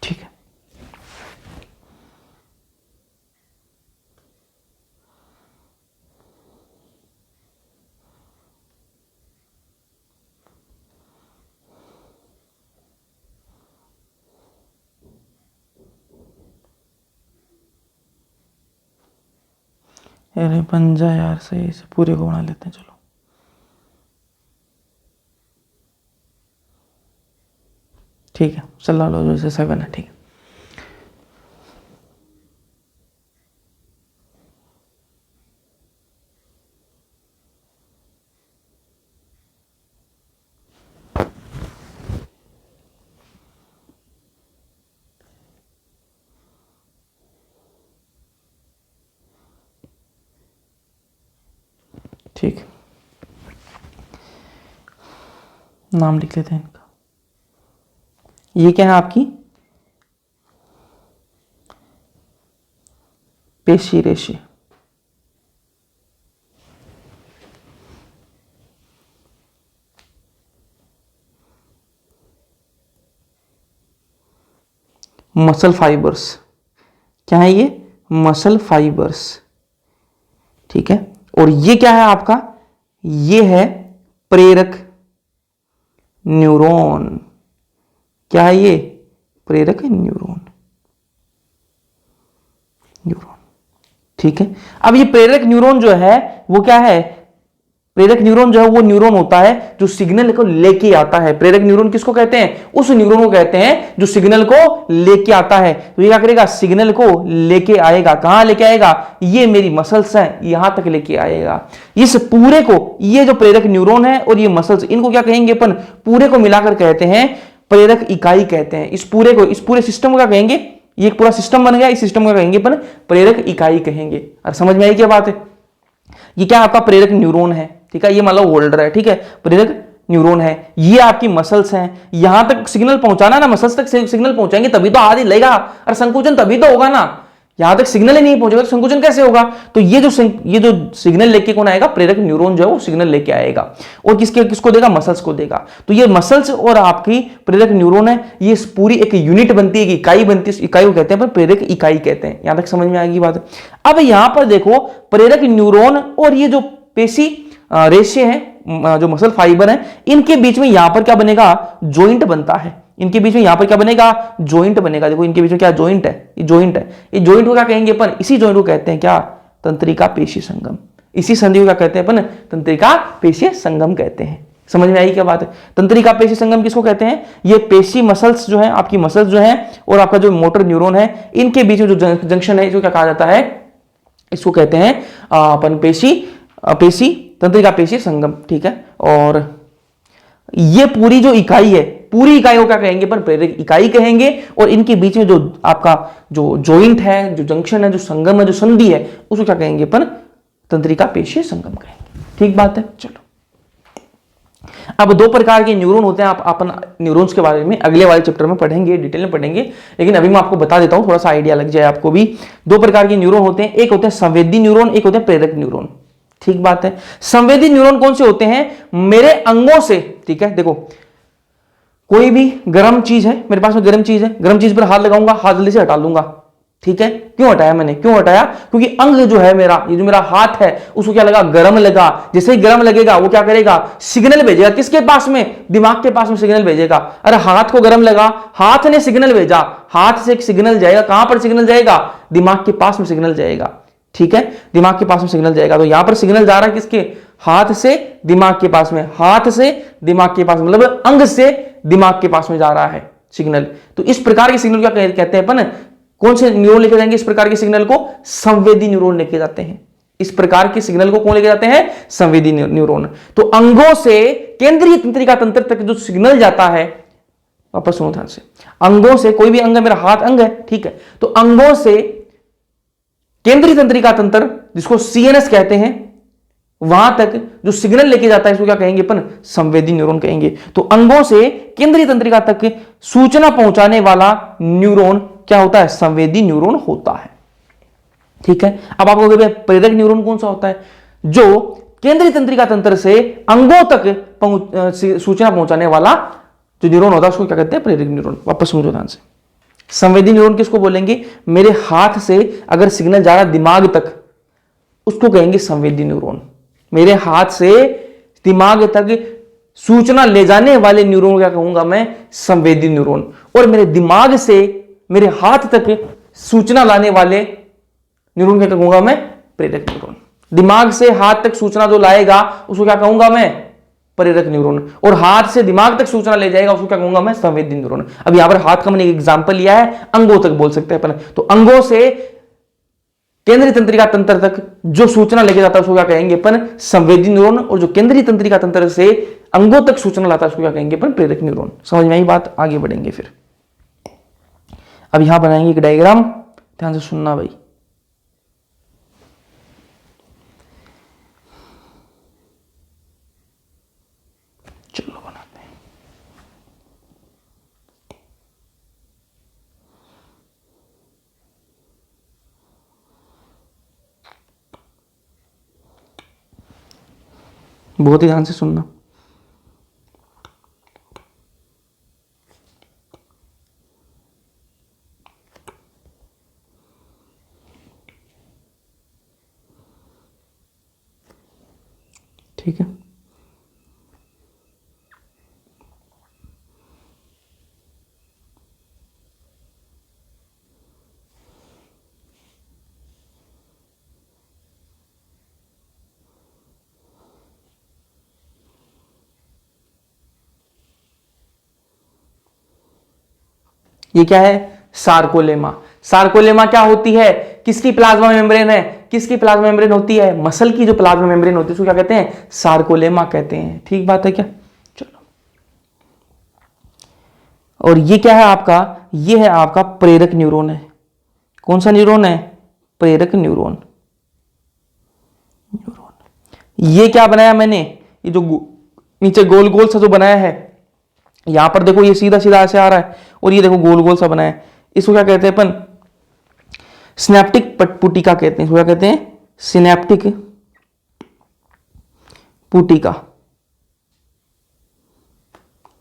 ठीक है, अरे बन जा यार, सही से पूरे को बना लेते हैं। चलो ठीक है, चला लो जैसे 7 है, ठीक है। ठीक, नाम लिख लेते हैं इनका। ये क्या है आपकी पेशी रेशे, मसल फाइबर्स, क्या है ये, मसल फाइबर्स, ठीक है। और ये क्या है आपका, ये है प्रेरक न्यूरॉन, क्या है ये, प्रेरक न्यूरॉन, न्यूरॉन, ठीक है। अब ये प्रेरक न्यूरॉन जो है वो क्या है, प्रेरक न्यूरॉन जो है वो न्यूरॉन होता है जो सिग्नल को लेके आता है। प्रेरक न्यूरॉन किसको कहते हैं, उस न्यूरॉन को कहते हैं जो सिग्नल को लेके आता है। तो ये क्या करेगा, सिग्नल को लेके आएगा, कहां लेके आएगा, ये मेरी मसल्स हैं यहां तक लेके आएगा। इस पूरे को, ये जो प्रेरक न्यूरॉन है और ये मसल्स, इनको क्या कहेंगे अपन, पूरे को मिलाकर कहते हैं प्रेरक इकाई कहते हैं। इस पूरे को, इस पूरे सिस्टम को क्या कहेंगे, ये एक पूरा सिस्टम बन गया, इस सिस्टम को कहेंगे अपन प्रेरक इकाई कहेंगे। और समझ में आई क्या बात है, ये क्या आपका प्रेरक न्यूरॉन है, ठीक है, ये मान लो होल्डर है, ठीक है, प्रेरक न्यूरॉन है, ये आपकी मसल्स हैं, यहां तक सिग्नल पहुंचाना ना, मसल्स तक सिग्नल पहुंचाएंगे तभी तो हाथ हिलेगा और संकुचन तभी तो होगा ना, यहां तक सिग्नल ही नहीं पहुंचेगा तो संकुचन कैसे होगा। तो ये जो सिग्नल लेके कौन आएगा, प्रेरक न्यूरॉन जो है वो सिग्नल लेके आएगा और किसको देगा, मसल्स को देगा। तो ये मसल्स और आपकी प्रेरक न्यूरॉन है, ये पूरी एक यूनिट बनती है, इकाई बनती है, इकाई को कहते हैं, पर प्रेरक इकाई कहते हैं। यहां तक समझ में आएगी बात। अब यहां पर देखो प्रेरक न्यूरॉन और ये जो पेशी रेशे हैं, जो मसल फाइबर हैं, इनके बीच में यहां पर क्या बनेगा, जॉइंट बनता है। इनके बीच में यहां पर क्या बनेगा, जॉइंट बनेगा। देखो इनके बीच में क्या जॉइंट है, ये जॉइंट है। ये जॉइंट को क्या कहेंगे अपन, इसी जॉइंट को कहते हैं क्या, तंत्रिका पेशी संगम। इसी संधि को क्या कहते हैं अपन, तंत्रिका पेशी संगम कहते हैं। समझ में आई क्या बात है। तंत्रिका पेशी संगम किसको कहते हैं, ये पेशी मसल्स जो है, आपकी मसल्स जो है और आपका जो मोटर न्यूरॉन है, इनके बीच में जो जंक्शन है, इसको क्या कहा जाता है, इसको कहते हैं अपन पेशी तंत्रिका पेशी संगम। ठीक है, और ये पूरी जो इकाई है, पूरी इकाई को क्या कहेंगे, पर प्रेरक इकाई कहेंगे। और इनके बीच में जो आपका जो जॉइंट है, जो जंक्शन है, जो संगम है, जो संधि है, उसको क्या कहेंगे, पर तंत्रिका पेशी संगम कहेंगे। ठीक बात है। चलो, अब दो प्रकार के न्यूरॉन होते हैं। आप अपन न्यूरॉन्स के बारे में अगले वाले चैप्टर में पढ़ेंगे, डिटेल में पढ़ेंगे, लेकिन अभी मैं आपको बता देता हूं, थोड़ा सा आइडिया लग जाए आपको भी। दो प्रकार के न्यूरॉन होते हैं, एक होते हैं संवेदी न्यूरॉन, एक होते हैं प्रेरक न्यूरॉन। ठीक बात है। संवेदी न्यूरॉन कौन से होते हैं, मेरे अंगों से, ठीक है, देखो कोई भी गर्म चीज है, मेरे पास में गर्म चीज है, गर्म चीज पर हाथ लगाऊंगा, हाथ जल्दी से हटा लूंगा। ठीक है, क्यों हटाया मैंने, क्यों हटाया, क्योंकि अंग जो है मेरा, ये जो मेरा हाथ है, उसको क्या लगा, गर्म लगा। जैसे ही गर्म लगेगा वो क्या करेगा, सिग्नल भेजेगा, किसके पास में, दिमाग के पास में सिग्नल भेजेगा। अरे हाथ को गर्म लगा, हाथ ने सिग्नल भेजा, हाथ से एक सिग्नल जाएगा, कहां पर सिग्नल जाएगा, दिमाग के पास में सिग्नल जाएगा। ठीक है, दिमाग के पास में सिग्नल जाएगा। तो यहां पर सिग्नल जा रहा है किसके, हाथ से दिमाग के पास में, हाथ से दिमाग के पास में, मतलब अंग से दिमाग के पास में जा रहा है सिग्नल। तो इस प्रकार के सिग्नल क्या कहते हैं अपन, कौन से न्यूरॉन लेके जाएंगे इस प्रकार के सिग्नल को, संवेदी न्यूरॉन लेके जाते हैं। इस प्रकार के सिग्नल को कौन लेके जाते हैं, संवेदी न्यूरॉन। तो अंगों से केंद्रीय तंत्रिका तंत्र तक जो सिग्नल जाता है, वापस सुनो ध्यान से, अंगों से, कोई भी अंग है, मेरा हाथ अंग है, ठीक है, तो अंगों से केंद्रीय तंत्रिका तंत्र, जिसको सीएनएस कहते हैं, वहां तक जो सिग्नल लेके जाता है, इसको क्या कहेंगे अपन, संवेदी न्यूरॉन कहेंगे। तो अंगों से केंद्रीय तंत्रिका तक सूचना पहुंचाने वाला न्यूरॉन क्या होता है, संवेदी न्यूरॉन होता है। ठीक है, अब आपको प्रेरक न्यूरॉन कौन सा होता है, जो केंद्रीय तंत्रिका तंत्र से अंगों तक सूचना पहुंचाने वाला जो न्यूरॉन होता है, उसको क्या कहते हैं, प्रेरक न्यूरॉन। वापस समझो ध्यान से, संवेदी न्यूरॉन किसको बोलेंगे, मेरे हाथ से अगर सिग्नल जा रहा है दिमाग तक, उसको कहेंगे संवेदी न्यूरॉन। मेरे हाथ से दिमाग तक सूचना ले जाने वाले न्यूरॉन क्या कहूंगा मैं, संवेदी न्यूरॉन। और मेरे दिमाग से मेरे हाथ तक सूचना लाने वाले न्यूरॉन क्या कहूंगा मैं, प्रेरक न्यूरॉन। दिमाग से हाथ तक सूचना जो लाएगा उसको क्या कहूंगा मैं, प्रेरक न्यूरॉन। और हाथ से दिमाग तक सूचना ले जाएगा उसको क्या कहूंगा मैं, संवेदी न्यूरॉन। अब यहां पर हाथ का मैंने एक एग्जांपल लिया है, अंगों तक बोल सकते हैं अपन। तो अंगों से केंद्रीय तंत्रिका तंत्र तक जो सूचना लेके जाता है उसको क्या कहेंगे अपन, संवेदी न्यूरॉन। और जो केंद्रीय तंत्रिका तंत्र से अंगों तक सूचना लाता है उसको क्या कहेंगे अपन, प्रेरक न्यूरॉन। समझ में आई बात, आगे बढ़ेंगे फिर। अब यहां बनाएंगे एक डायग्राम, ध्यान से सुनना भाई। चलो बनाते हैं। बहुत ही ध्यान से सुनना। ठीक है, ये क्या है, सार्कोलेमा। सार्कोलेमा क्या होती है, किसकी प्लाज्मा मेम्ब्रेन है, किसकी प्लाज्मा मेम्ब्रेन होती है, मसल की जो प्लाज्मा मेम्ब्रेन होती है उसको क्या कहते हैं, सार्कोलेमा कहते हैं। ठीक बात है क्या, चलो। और ये क्या है आपका, ये है आपका प्रेरक न्यूरॉन है। कौन सा न्यूरॉन है, प्रेरक न्यूरॉन। ये क्या बनाया मैंने, ये जो नीचे गोल गोल सा जो बनाया है, यहां पर देखो ये सीधा सीधा ऐसे आ रहा है और ये देखो गोल गोल सा बनाया है, इसको क्या कहते हैं अपन, सिनेप्टिक पुटिका कहते हैं। इसको क्या कहते हैं, सिनेप्टिक पुटिका।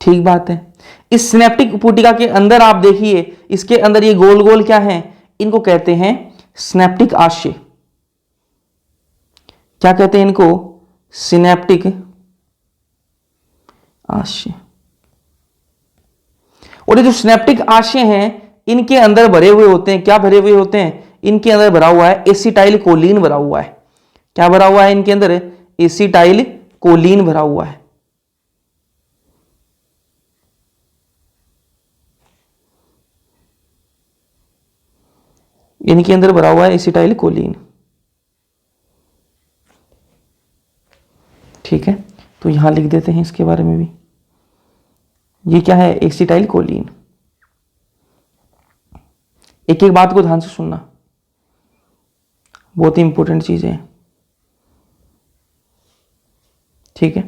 ठीक बात है। इस सिनेप्टिक पुटिका के अंदर आप देखिए, इसके अंदर ये गोल गोल क्या है, इनको कहते हैं सिनेप्टिक आशय। क्या कहते हैं इनको, सिनेप्टिक आशय। और ये जो सिनेप्टिक आशय हैं, इनके अंदर भरे हुए होते हैं, क्या भरे हुए होते हैं, इनके अंदर भरा हुआ है एसिटाइल कोलिन भरा हुआ है। क्या भरा हुआ है इनके अंदर, एसिटाइल कोलिन भरा हुआ है। इनके अंदर भरा हुआ है एसिटाइल कोलिन। ठीक है, तो यहां लिख देते हैं इसके बारे में भी, ये क्या है, एसिटाइल कोलिन। एक एक बात को ध्यान से सुनना, बहुत ही इंपॉर्टेंट चीज है। ठीक है,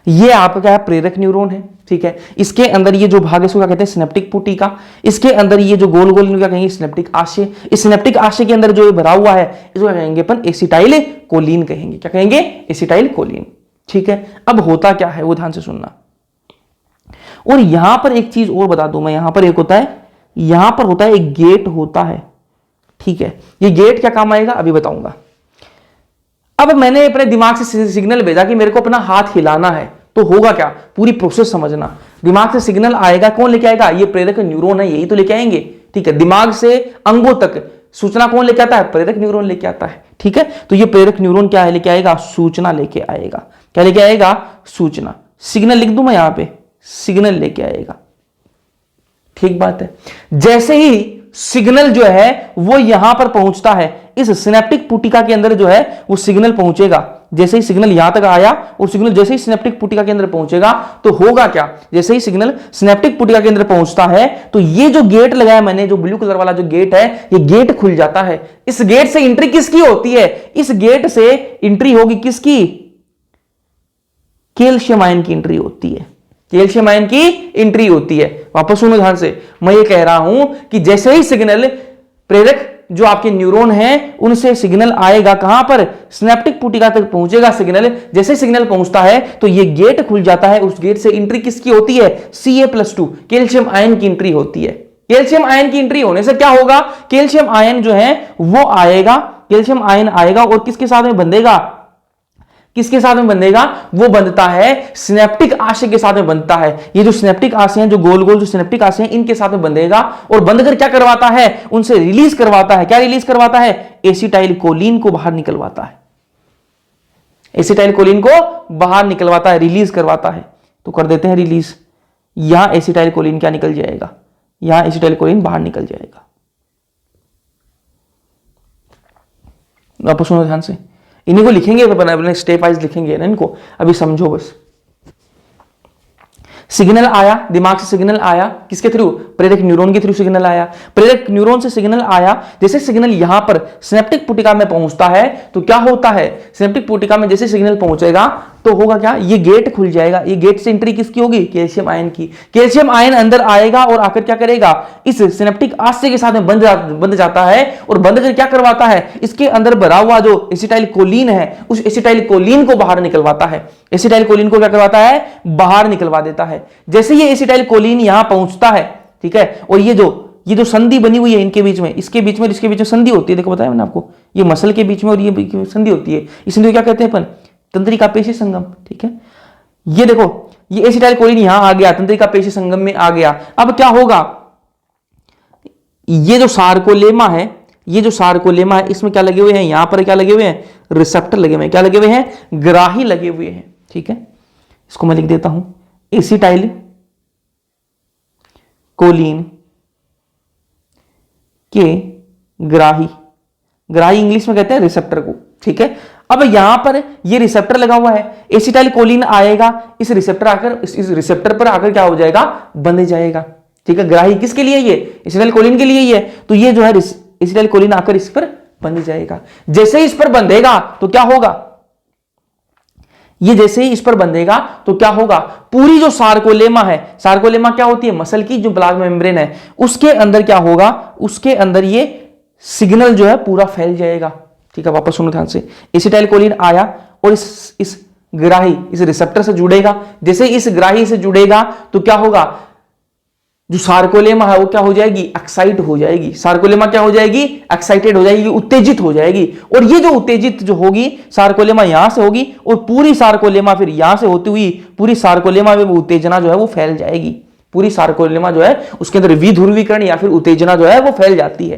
ये आपका क्या है, प्रेरक न्यूरॉन है। ठीक है, इसके अंदर ये जो भाग है इसको क्या कहते हैं, सिनेप्टिक पुटिका। इसके अंदर ये जो गोल गोल क्या कहेंगे, सिनेप्टिक आशय। इस सिनेप्टिक आशय के अंदर जो ये भरा हुआ है इसको क्या कहेंगे अपन, एसिटाइल कोलिन कहेंगे। क्या कहेंगे, एसिटाइल कोलिन। ठीक है, अब होता क्या है वो ध्यान से सुनना। और यहां पर एक चीज और बता दूं मैं, यहां पर एक होता है, यहां पर होता है एक गेट होता है। ठीक है, ये गेट क्या काम आएगा अभी बताऊंगा। अब मैंने अपने दिमाग से सिग्नल भेजा कि मेरे को अपना हाथ हिलाना है, तो होगा क्या, पूरी प्रोसेस समझना। दिमाग से सिग्नल आएगा, कौन लेके आएगा, ये प्रेरक न्यूरॉन है, यही तो लेके आएंगे। ठीक है, दिमाग से अंगों तक सूचना कौन लेके आता है, प्रेरक न्यूरॉन लेके आता है। ठीक है, तो ये प्रेरक न्यूरॉन क्या है, लेके आएगा, सूचना लेके आएगा। क्या लेके आएगा, सूचना। सिग्नल लिख दूं मैं यहां पे, सिग्नल लेके आएगा। ठीक बात है। जैसे ही सिग्नल जो है वो यहां पर पहुंचता है, इस सिनेप्टिक पुटिका के अंदर जो है वो सिग्नल पहुंचेगा। जैसे ही सिग्नल यहां तक आया और सिग्नल जैसे ही सिनेप्टिक पुटिका के अंदर पहुंचेगा तो होगा क्या, जैसे ही सिग्नल सिनेप्टिक पुटिका के अंदर पहुंचता है तो ये जो गेट लगाया मैंने, जो ब्लू कलर वाला जो गेट है, ये गेट खुल जाता है। इस गेट से एंट्री किसकी होती है, इस गेट से एंट्री होगी किसकी, कैल्शियम आयन की एंट्री होती है। कैल्शियम आयन की एंट्री होती है। वापस सुनो ध्यान से, मैं ये कह रहा हूं कि जैसे ही सिग्नल, प्रेरक जो आपके न्यूरॉन हैं उनसे सिग्नल आएगा, कहां पर, सिनेप्टिक पुटिका तक पहुंचेगा सिग्नल। जैसे सिग्नल पहुंचता है तो ये गेट खुल जाता है। उस गेट से एंट्री किसकी होती है, Ca+2 कैल्शियम आयन की एंट्री होती है। कैल्शियम आयन की एंट्री होने से क्या होगा, कैल्शियम आयन जो है वो आएगा, कैल्शियम आयन आएगा और किसके साथ में बंधेगा, किसके साथ में बंधेगा, वो बंधता है सिनेप्टिक आशय के साथ में बंधता है। ये जो सिनेप्टिक आशय हैं, जो गोल गोल जो सिनेप्टिक आशय हैं, इनके साथ में बंधेगा और बंधकर क्या करवाता है, उनसे रिलीज करवाता है। क्या रिलीज करवाता है, एसिटाइल कोलिन को बाहर निकलवाता है। एसिटाइल कोलिन को बाहर निकलवाता है, रिलीज करवाता है। तो कर देते हैं रिलीज। यहां एसिटाइल कोलिन क्या निकल जाएगा, यहां एसिटाइल कोलिन बाहर निकल जाएगा। आप सुनो ध्यान से, इन्हीं को लिखेंगे अपने स्टेप वाइज लिखेंगे ना इनको, अभी समझो बस। सिग्नल आया, दिमाग से सिग्नल आया, किसके थ्रू, प्रेरक न्यूरॉन के थ्रू सिग्नल आया। प्रेरक न्यूरॉन से सिग्नल आया, जैसे सिग्नल यहां पर सिनेप्टिक पुटिका में पहुंचता है तो क्या होता है, सिनेप्टिक पुटिका में जैसे सिग्नल पहुंचेगा तो होगा क्या, ये गेट खुल जाएगा। ये गेट से एंट्री किसकी होगी, कैल्शियम आयन की। कैल्शियम आयन अंदर आएगा और आकर क्या करेगा, इस सिनेप्टिक आशय के साथ में बंध जाता है और बंध कर क्या करवाता है, इसके अंदर भरा हुआ जो एसिटाइल कोलिन है, उस एसिटाइल कोलिन को बाहर निकलवाता है। एसिटाइल कोलिन को क्या करवाता है, बाहर निकलवा देता है। जैसे ये एसिटाइल कोलिन यहां पहुंचता है, ठीक है, और ये जो संधि बनी हुई है इनके बीच में, इसके बीच में इसके बीच में संधि होती है, देखो बताया मैंने आपको, ये मसल के बीच में और ये संधि होती है। इस संधि को क्या कहते हैं अपन, तंत्रिका पेशी संगम। ठीक है, ये देखो, ये एसिटाइल कोलिन यहां आ गया, तंत्रिका पेशी संगम में आ गया। अब क्या होगा, ये जो सार्कोलेमा है, ये जो सार्कोलेमा है, इसमें क्या लगे हुए हैं, यहां पर क्या लगे हुए हैं, रिसेप्टर लगे हुए हैं। क्या लगे हुए हैं, ग्राही लगे हुए हैं। ठीक है, इसको मैं लिख देता हूं, एसिटाइल कोलिन के ग्राही, ग्राही इंग्लिश में कहते हैं रिसेप्टर को। ठीक है, अब यहां पर ये रिसेप्टर लगा हुआ है, एसिटाइल कोलिन आएगा, इस रिसेप्टर आकर इस रिसेप्टर पर आकर क्या हो जाएगा, बंध जाएगा। ठीक है, ग्राही किसके लिए, ये एसिटाइल कोलिन के लिए ही है। तो ये जो है एसिटाइल कोलिन आकर इस पर बंध जाएगा। जैसे ही इस पर बंधेगा तो क्या होगा, ये जैसे ही इस पर बंधेगा तो क्या होगा, पूरी जो सार्कोलेमा है, सार्कोलेमा क्या होती है, मसल की जो प्लाज्मा मेम्ब्रेन है, उसके अंदर क्या होगा, उसके अंदर ये सिग्नल जो है पूरा फैल जाएगा। ठीक है, वापस सुनो ध्यान से। एसिटाइलकोलिन आया और इस ग्राही, इस रिसेप्टर से जुड़ेगा। जैसे इस ग्राही से जुड़ेगा तो क्या होगा, जो सार्कोलेमा है वो क्या हो जाएगी, एक्साइट हो जाएगी। सार्कोलेमा क्या हो जाएगी, एक्साइटेड हो जाएगी, उत्तेजित हो जाएगी। और ये जो उत्तेजित जो होगी सार्कोलेमा यहां से होगी और पूरी सार्कोलेमा फिर यहां से होती हुई पूरी सार्कोलेमा में उत्तेजना जो है वो फैल जाएगी। पूरी सार्कोलेमा जो है उसके अंदर विध्रुवीकरण या फिर उत्तेजना जो है वो फैल जाती है।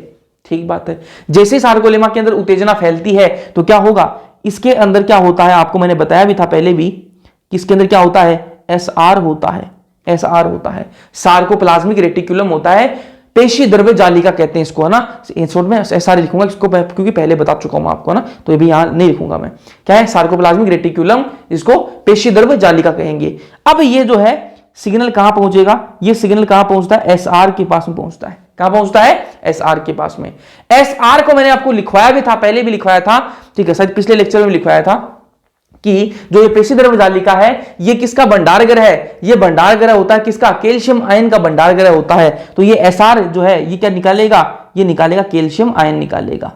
ठीक बात है। जैसे सार्कोलेमा के अंदर उत्तेजना फैलती है तो क्या होगा, इसके अंदर क्या होता है, आपको मैंने बताया भी था पहले भी कि इसके अंदर क्या होता है, एसआर होता है। एसआर होता है, सार्कोप्लाज्मिक रेटिकुलम होता है, पेशी द्रव्य जालिका कहते हैं इसको, है ना। शॉर्ट में एसआर लिखूंगा इसको क्योंकि पहले बता चुका हूं आपको, ना, तो ये भी यहां नहीं लिखूंगा मैं। क्या है, सार्कोप्लाज्मिक रेटिकुलम, इसको पेशी द्रव्य जालिका कहेंगे। अब ये जो है सिग्नल कहां पहुंचेगा, ये सिग्नल कहां पहुंचता है, एसआर के पास में पहुंचता है। कहां पहुंचता है, एसआर के पास में। एसआर को मैंने आपको लिखवाया भी था, पहले भी लिखवाया था, ठीक है, शायद पिछले लेक्चर में लिखवाया था कि जो ये पेशी द्रव्य जालिका है ये किसका भंडार ग्रह है, ये भंडार ग्रह होता है किसका, कैल्शियम आयन का भंडार ग्रह होता है। तो ये एसआर जो है ये क्या निकालेगा, ये निकालेगा कैल्शियम आयन निकालेगा,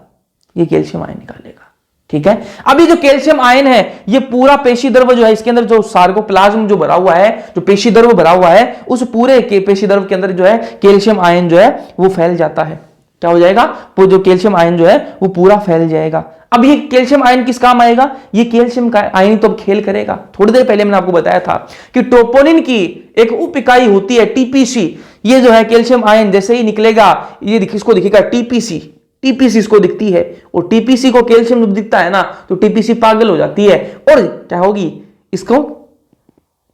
ये कैल्शियम आयन निकालेगा। ठीक है, अभी जो कैल्शियम आयन है ये पूरा पेशी द्रव्य जो है इसके अंदर जो सार्कोप्लाज्म जो भरा हुआ है, जो पेशी द्रव्य भरा हुआ है, उस पूरे के पेशी द्रव्य के अंदर जो है कैल्शियम आयन जो है वो फैल जाता है। क्या हो जाएगा, वो जो कैल्शियम आयन जो है वो पूरा फैल जाएगा। अब ये कैल्शियम आयन किस काम आएगा, ये कैल्शियम का आयन तो अब खेल करेगा। थोड़ी देर पहले मैंने आपको बताया था कि ट्रोपोनिन की एक उप इकाई होती है टीपीसी। ये जो है कैल्शियम आयन जैसे ही निकलेगा ये इसको दिखेगा टीपीसी, टीपीसी इसको दिखती है और टीपीसी को कैल्शियम जब दिखता है ना तो टीपीसी पागल हो जाती है और क्या होगी, इसको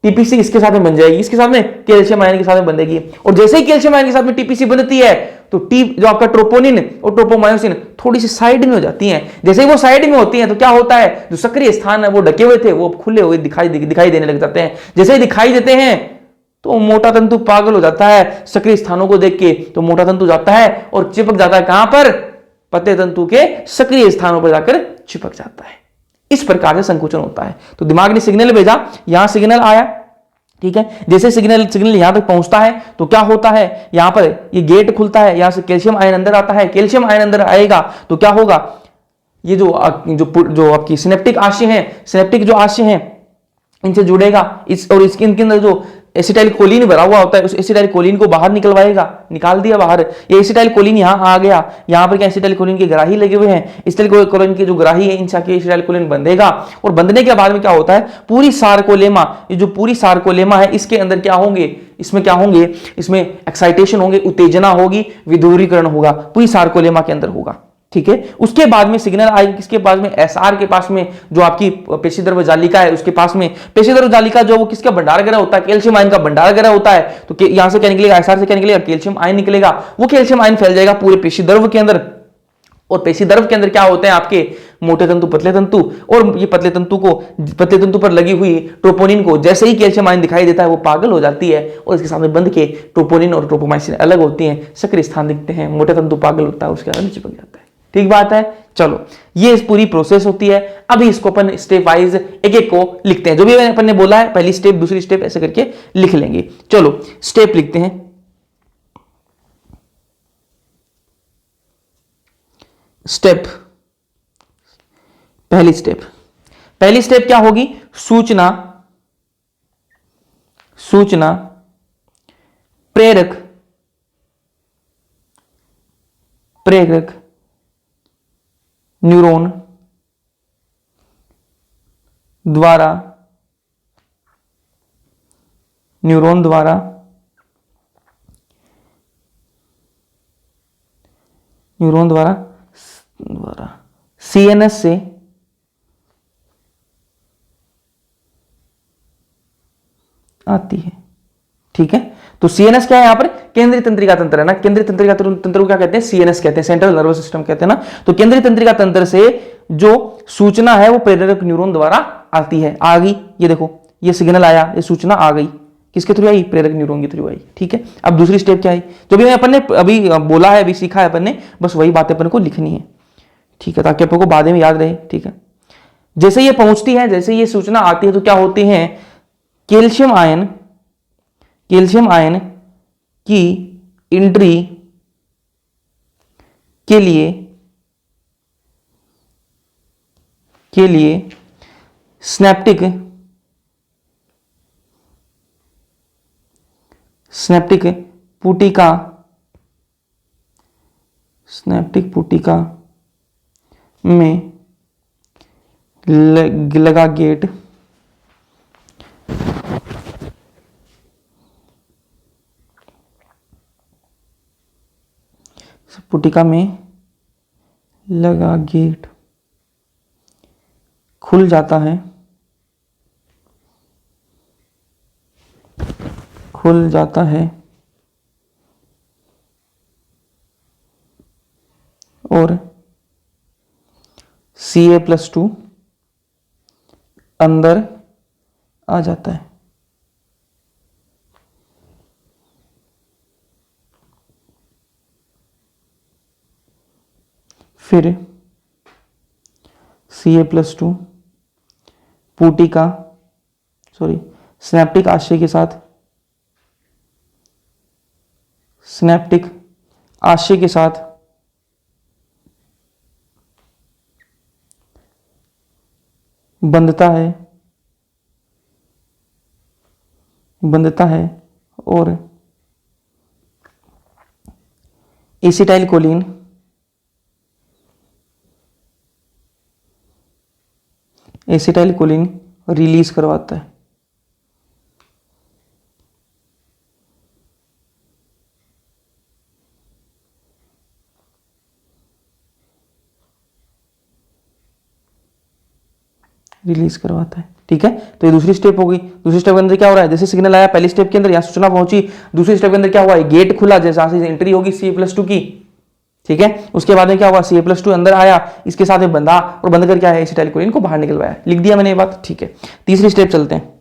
टीपीसी इसके साथ में बन जाएगी, इसके साथ में कैल्शियम आयन के साथ में बनेगी। और जैसे ही कैल्शियम आयन के साथ में टीपीसी बनती है तो टी जो आपका ट्रोपोनिन और ट्रोपोमायोसिन थोड़ी सी साइड में हो जाती हैं। जैसे ही वो साइड में होती हैं तो क्या होता है, जो सक्रिय स्थान है वो ढके हुए थे वो खुले हुए दिखाई देने लग जाते हैं। जैसे ही दिखाई देते हैं तो मोटा तंतु पागल हो जाता है सक्रिय स्थानों को देख के, तो मोटा तंतु जाता है और चिपक जाता है कहां पर, पतले तंतु के सक्रिय स्थानों पर जाकर चिपक जाता है। इस प्रकार से संकुचन होता है। तो दिमाग ने सिग्नल भेजा, यहां सिग्नल आया, ठीक है, जैसे सिग्नल यहां तक पहुंचता है तो क्या होता है, यहां पर ये गेट खुलता है, यहां से कैल्शियम आयन अंदर आता है। कैल्शियम आयन अंदर आएगा तो क्या होगा, ये जो आपकी सिनेप्टिक आशय है, सिनेप्टिक जो आशय है इनसे जुड़ेगा, इस और इसके इनके अंदर जो एसिटाइलकोलिन भरा हुआ होता है उस एसिटाइलकोलिन को बाहर निकलवाएगा, निकाल दिया बाहर। ये एसिटाइलकोलिन यहां आ गया, यहां पर क्या एसिटाइलकोलिन के ग्राही लगे हुए हैं, एसिटाइलकोलिन के जो ग्राही है इनसे आके एसिटाइलकोलिन बंधेगा और बंधने के बाद में क्या होता है, पूरी सार्कोलेमा, ये जो पूरी सार्कोलेमा है इसके अंदर क्या होंगे, इसमें क्या होंगे, इसमें एक्साइटेशन होंगे, उत्तेजना होगी, विध्रुवीकरण होगा, पूरी सार्कोलेमा के अंदर होगा। ठीक है, उसके बाद में सिग्नल आएगी किसके पास में, एसआर के पास में, जो आपकी पेशी द्रव्य जालिका है उसके पास में। पेशी द्रव्य जालिका जो वो किसका भंडार ग्रह होता है, कैल्शियम आयन का भंडार ग्रह होता है। तो यहां से क्या निकलेगा, एसआर से क्या निकलेगा, कैल्शियम आयन निकलेगा। वो कैल्शियम आयन फैल जाएगा पूरे पेशी द्रव्य के अंदर और पेशी द्रव्य के अंदर क्या होते हैं आपके मोटे तंतु, पतले तंतु, और ये पतले तंतु पर लगी हुई ट्रोपोनिन को जैसे ही कैल्शियम आयन दिखाई देता है वो पागल हो जाती है और इसके सामने बंध के ट्रोपोनिन और ट्रोपोमाइसिन अलग होती हैं, सक्रिय स्थान दिखते हैं, मोटे तंतु पागल होता है, उसके अंदर चिपक जाता है। ठीक बात है, चलो ये इस पूरी प्रोसेस होती है। अभी इसको अपन स्टेप वाइज एक एक को लिखते हैं, जो भी अपन ने बोला है पहली स्टेप दूसरी स्टेप ऐसे करके लिख लेंगे। चलो स्टेप लिखते हैं। स्टेप, पहली स्टेप क्या होगी, सूचना प्रेरक न्यूरॉन द्वारा सीएनएस से आती है। ठीक है, तो सीएनएस क्या है यहां पर, केंद्रीय तंत्रिका तंत्र है ना। केंद्रीय तंत्रिका तंत्र को क्या कहते हैं, सीएनएस कहते हैं, सेंट्रल नर्वस सिस्टम कहते हैं ना। तो केंद्रीय तंत्रिका तंत्र से जो सूचना है वो प्रेरक न्यूरॉन द्वारा आती है। आ गई, ये देखो ये सिग्नल आया, ये सूचना आ गई, किसके थ्रू आई, प्रेरक न्यूरॉन के थ्रू आई। ठीक है, अब दूसरी स्टेप क्या आई, जो भी अपन ने अभी बोला है, अभी सीखा है अपन ने, बस वही बातें अपन को लिखनी है। ठीक है, ताकि अपन को बाद में याद रहे। ठीक है, जैसे ये पहुंचती है, जैसे ये सूचना आती है तो क्या होते हैं, कैल्शियम आयन की एंट्री के लिए स्नैप्टिक पुटिका में लगा गेट पुटिका में लगा गेट खुल जाता है, और Ca+2 अंदर आ जाता है। फिर Ca+2 स्नैप्टिक आशय के साथ बंधता है और एसिटाइलकोलिन रिलीज करवाता है। ठीक है, तो ये दूसरी स्टेप होगी। दूसरी स्टेप के अंदर क्या हो रहा है, जैसे सिग्नल आया पहली स्टेप के अंदर, यहां सूचना पहुंची, दूसरी स्टेप के अंदर क्या हुआ, गेट खुला, जैसे से एंट्री होगी Ca+2 की। ठीक है, उसके बाद में क्या हुआ, Ca+2 अंदर आया, इसके साथ में बंधा और बंध कर क्या है, एसिटाइलकोलिन को बाहर निकलवाया। लिख दिया मैंने ये बात। ठीक है, तीसरी स्टेप चलते हैं।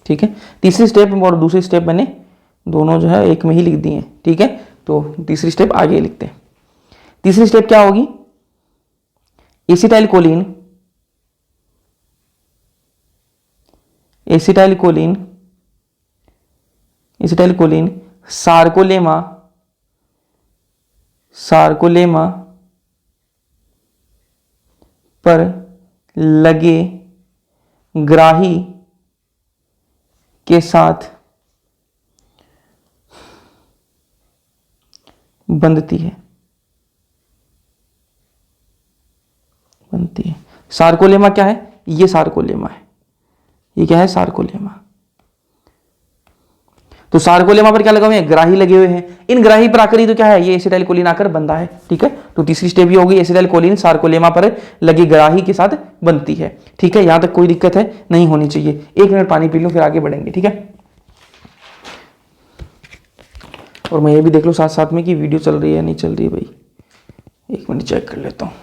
ठीक है, तीसरी स्टेप और दूसरी स्टेप मैंने दोनों जो है एक में ही लिख दिए हैं। ठीक है, तो तीसरी स्टेप आगे लिखते हैं। तीसरी स्टेप क्या होगी, एसिटाइलकोलिन सार्कोलेमा पर लगे ग्राही के साथ बनती है। सार्कोलेमा क्या है, ये सार्कोलेमा है, ये क्या है, सार्कोलेमा। तो सार्कोलेमा पर क्या लगा हुए हैं, ग्राही लगे हुए हैं। इन ग्राही पर आकर ही तो क्या है, ये एसिटाइलकोलिन आकर बंधा है। ठीक है, तो तीसरी स्टेप ये होगी, एसिटाइलकोलिन सार्कोलेमा पर लगी ग्राही के साथ बनती है। ठीक है, यहां तक कोई दिक्कत है नहीं होनी चाहिए। 1 मिनट पानी पी लूं फिर आगे बढ़ेंगे। ठीक है, और मैं ये भी देख लो साथ साथ में कि वीडियो चल रही है नहीं चल रही है भाई। 1 मिनट चेक कर लेता हूं।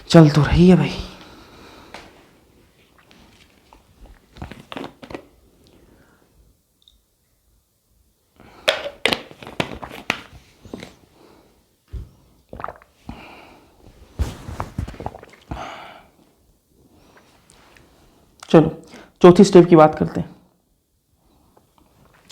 चल तो रही है भाई। चलो चौथी स्टेप की बात करते हैं।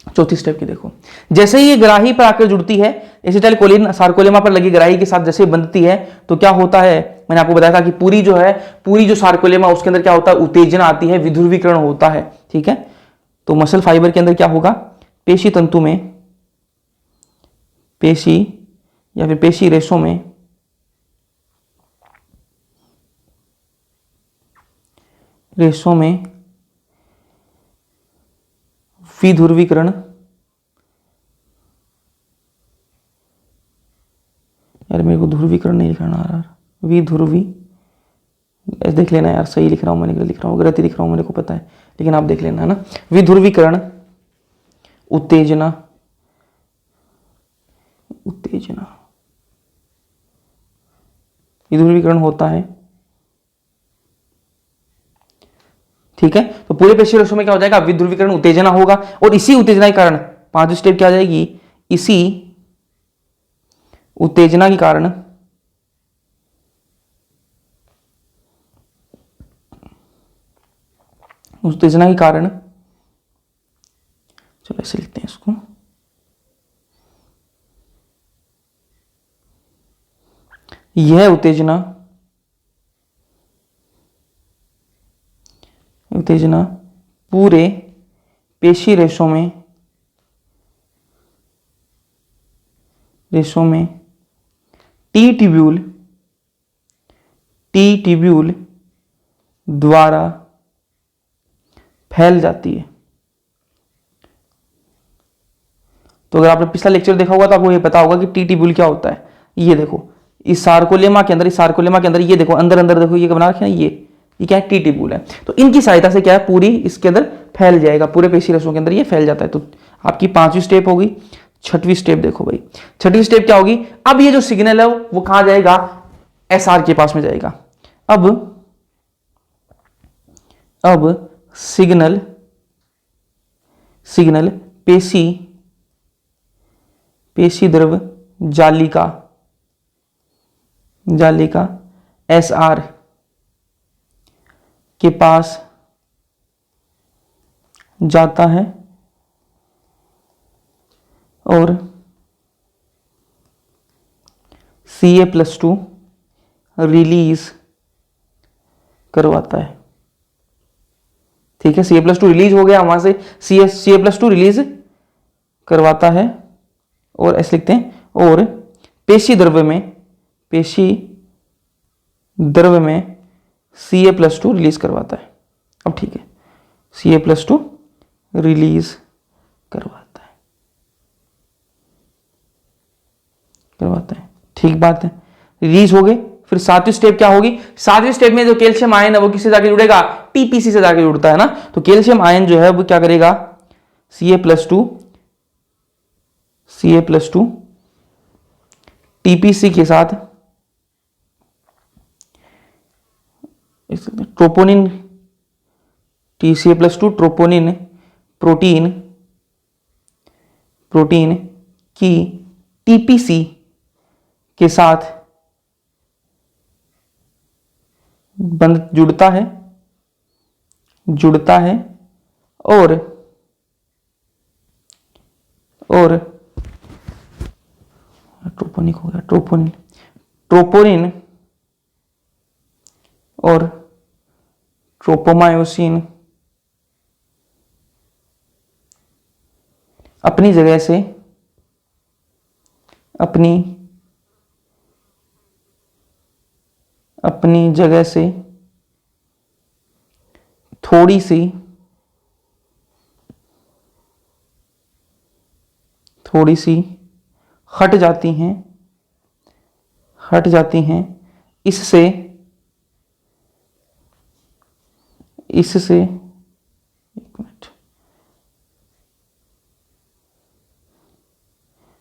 चौथी स्टेप की देखो, जैसे ही ये ग्राही पर आकर जुड़ती है, एसिटाइलकोलिन सार्कोलेमा पर लगी ग्राही के साथ जैसे बंधती है, तो क्या होता है, मैंने आपको बताया था कि पूरी जो सार्कोलेमा उसके अंदर क्या होता है, उत्तेजना आती है, विध्रुवीकरण होता है। ठीक है, तो मसल फाइबर के अंदर क्या होगा, पेशी तंतु में, पेशी या फिर पेशी रेशों में विध्रुवीकरण, यार मेरे को ध्रुवीकरण नहीं लिखना आ रहा, विध्रुवी, देख लेना यार, सही लिख रहा हूं मैंने, गलत लिख रहा हूं, गलत ही लिख रहा हूं, मेरे को पता है, लेकिन आप देख लेना है ना। विध्रुवीकरण उत्तेजना विध्रुवीकरण होता है ठीक है, तो पूरे पेशी रसों में क्या हो जाएगा, विध्रुवीकरण उत्तेजना होगा, और इसी उत्तेजना के कारण पांचवी स्टेप क्या आ जाएगी, इसी उत्तेजना के कारण उत्तेजना के कारण, चलो ऐसे लिखते हैं इसको, यह उत्तेजना पूरे पेशी रेशों में टी ट्यूब्यूल द्वारा फैल जाती है। तो अगर आपने पिछला लेक्चर देखा होगा तो आपको ये पता होगा कि टी ट्यूब्यूल क्या होता है। ये देखो, इस सार्कोलेमा के अंदर ये देखो, अंदर देखो, ये बना रखे हैं, ये क्या है, टी ट्यूब्यूल है। तो इनकी सहायता से क्या है, पूरी इसके अंदर फैल जाएगा, पूरे पेशी रसों के अंदर ये फैल जाता है। तो आपकी पांचवी स्टेप होगी। छठवीं स्टेप देखो भाई, छठवीं स्टेप क्या होगी, अब ये जो सिग्नल है वो कहां जाएगा, एसआर के पास में जाएगा। अब सिग्नल पेशी द्रव जालिका एसआर के पास जाता है और Ca+2 रिलीज करवाता है। ठीक है, Ca+2 रिलीज हो गया, वहां से Ca+2 रिलीज करवाता है, और ऐसे लिखते हैं, और पेशी द्रव्य में Ca+2 रिलीज करवाता है। अब ठीक है, Ca+2 रिलीज करवाता है, ठीक बात है, रिलीज हो गए। फिर सातवीं स्टेप क्या होगी, सातवीं स्टेप में जो कैल्शियम आयन है वो किससे जाके जुड़ेगा, टीपीसी से जाके जुड़ता है ना। तो कैल्शियम आयन जो है वो क्या करेगा, Ca+2 टीपीसी के साथ ट्रोपोनिन, Ca+2 ट्रोपोनिन प्रोटीन की टीपीसी के साथ जुड़ता है और ट्रोपोनिक हो गया, ट्रोपोनिन और ट्रोपोमायोसिन अपनी जगह से थोड़ी सी हट जाती हैं, इससे एक मिनट,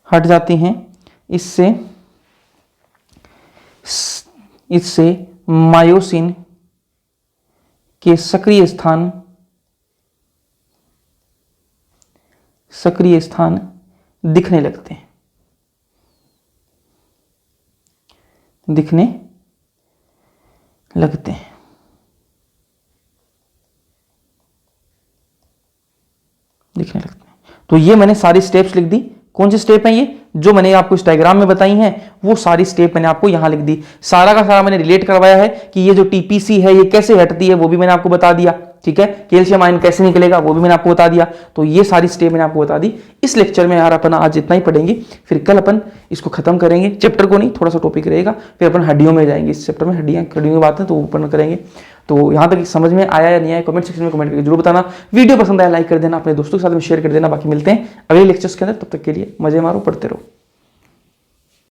हट जाती हैं, इससे मायोसिन के सक्रिय स्थान दिखने लगते हैं, दिखने लगते हैं। तो ये मैंने सारी स्टेप्स लिख दी। कौन सी स्टेप है ये, जो मैंने आपको इस डायग्राम में बताई हैं, वो सारी स्टेप मैंने आपको यहां लिख दी। सारा का सारा मैंने रिलेट करवाया है कि ये जो टीपीसी है ये कैसे हटती है, वो भी मैंने आपको बता दिया। ठीक है, कैल्शियम आयन कैसे निकलेगा वो भी मैंने आपको बता दिया। तो ये सारी स्टेप मैंने आपको बता दी। इस लेक्चर में यार अपन आज इतना ही पढ़ेंगे, फिर कल अपन इसको खत्म करेंगे। चैप्टर को नहीं, थोड़ा सा टॉपिक रहेगा, फिर अपन हड्डियों में जाएंगे। इस चैप्टर में हड्डियों की बात है तो अपन करेंगे। तो यहाँ तक समझ में आया या नहीं आया, कमेंट सेक्शन में कमेंट करके जरूर बताना। वीडियो पसंद आया लाइक कर देना, अपने दोस्तों के साथ में शेयर कर देना। बाकी मिलते हैं अगले लेक्चर्स के अंदर, तब तक के लिए मजे मारो, पढ़ते रहो।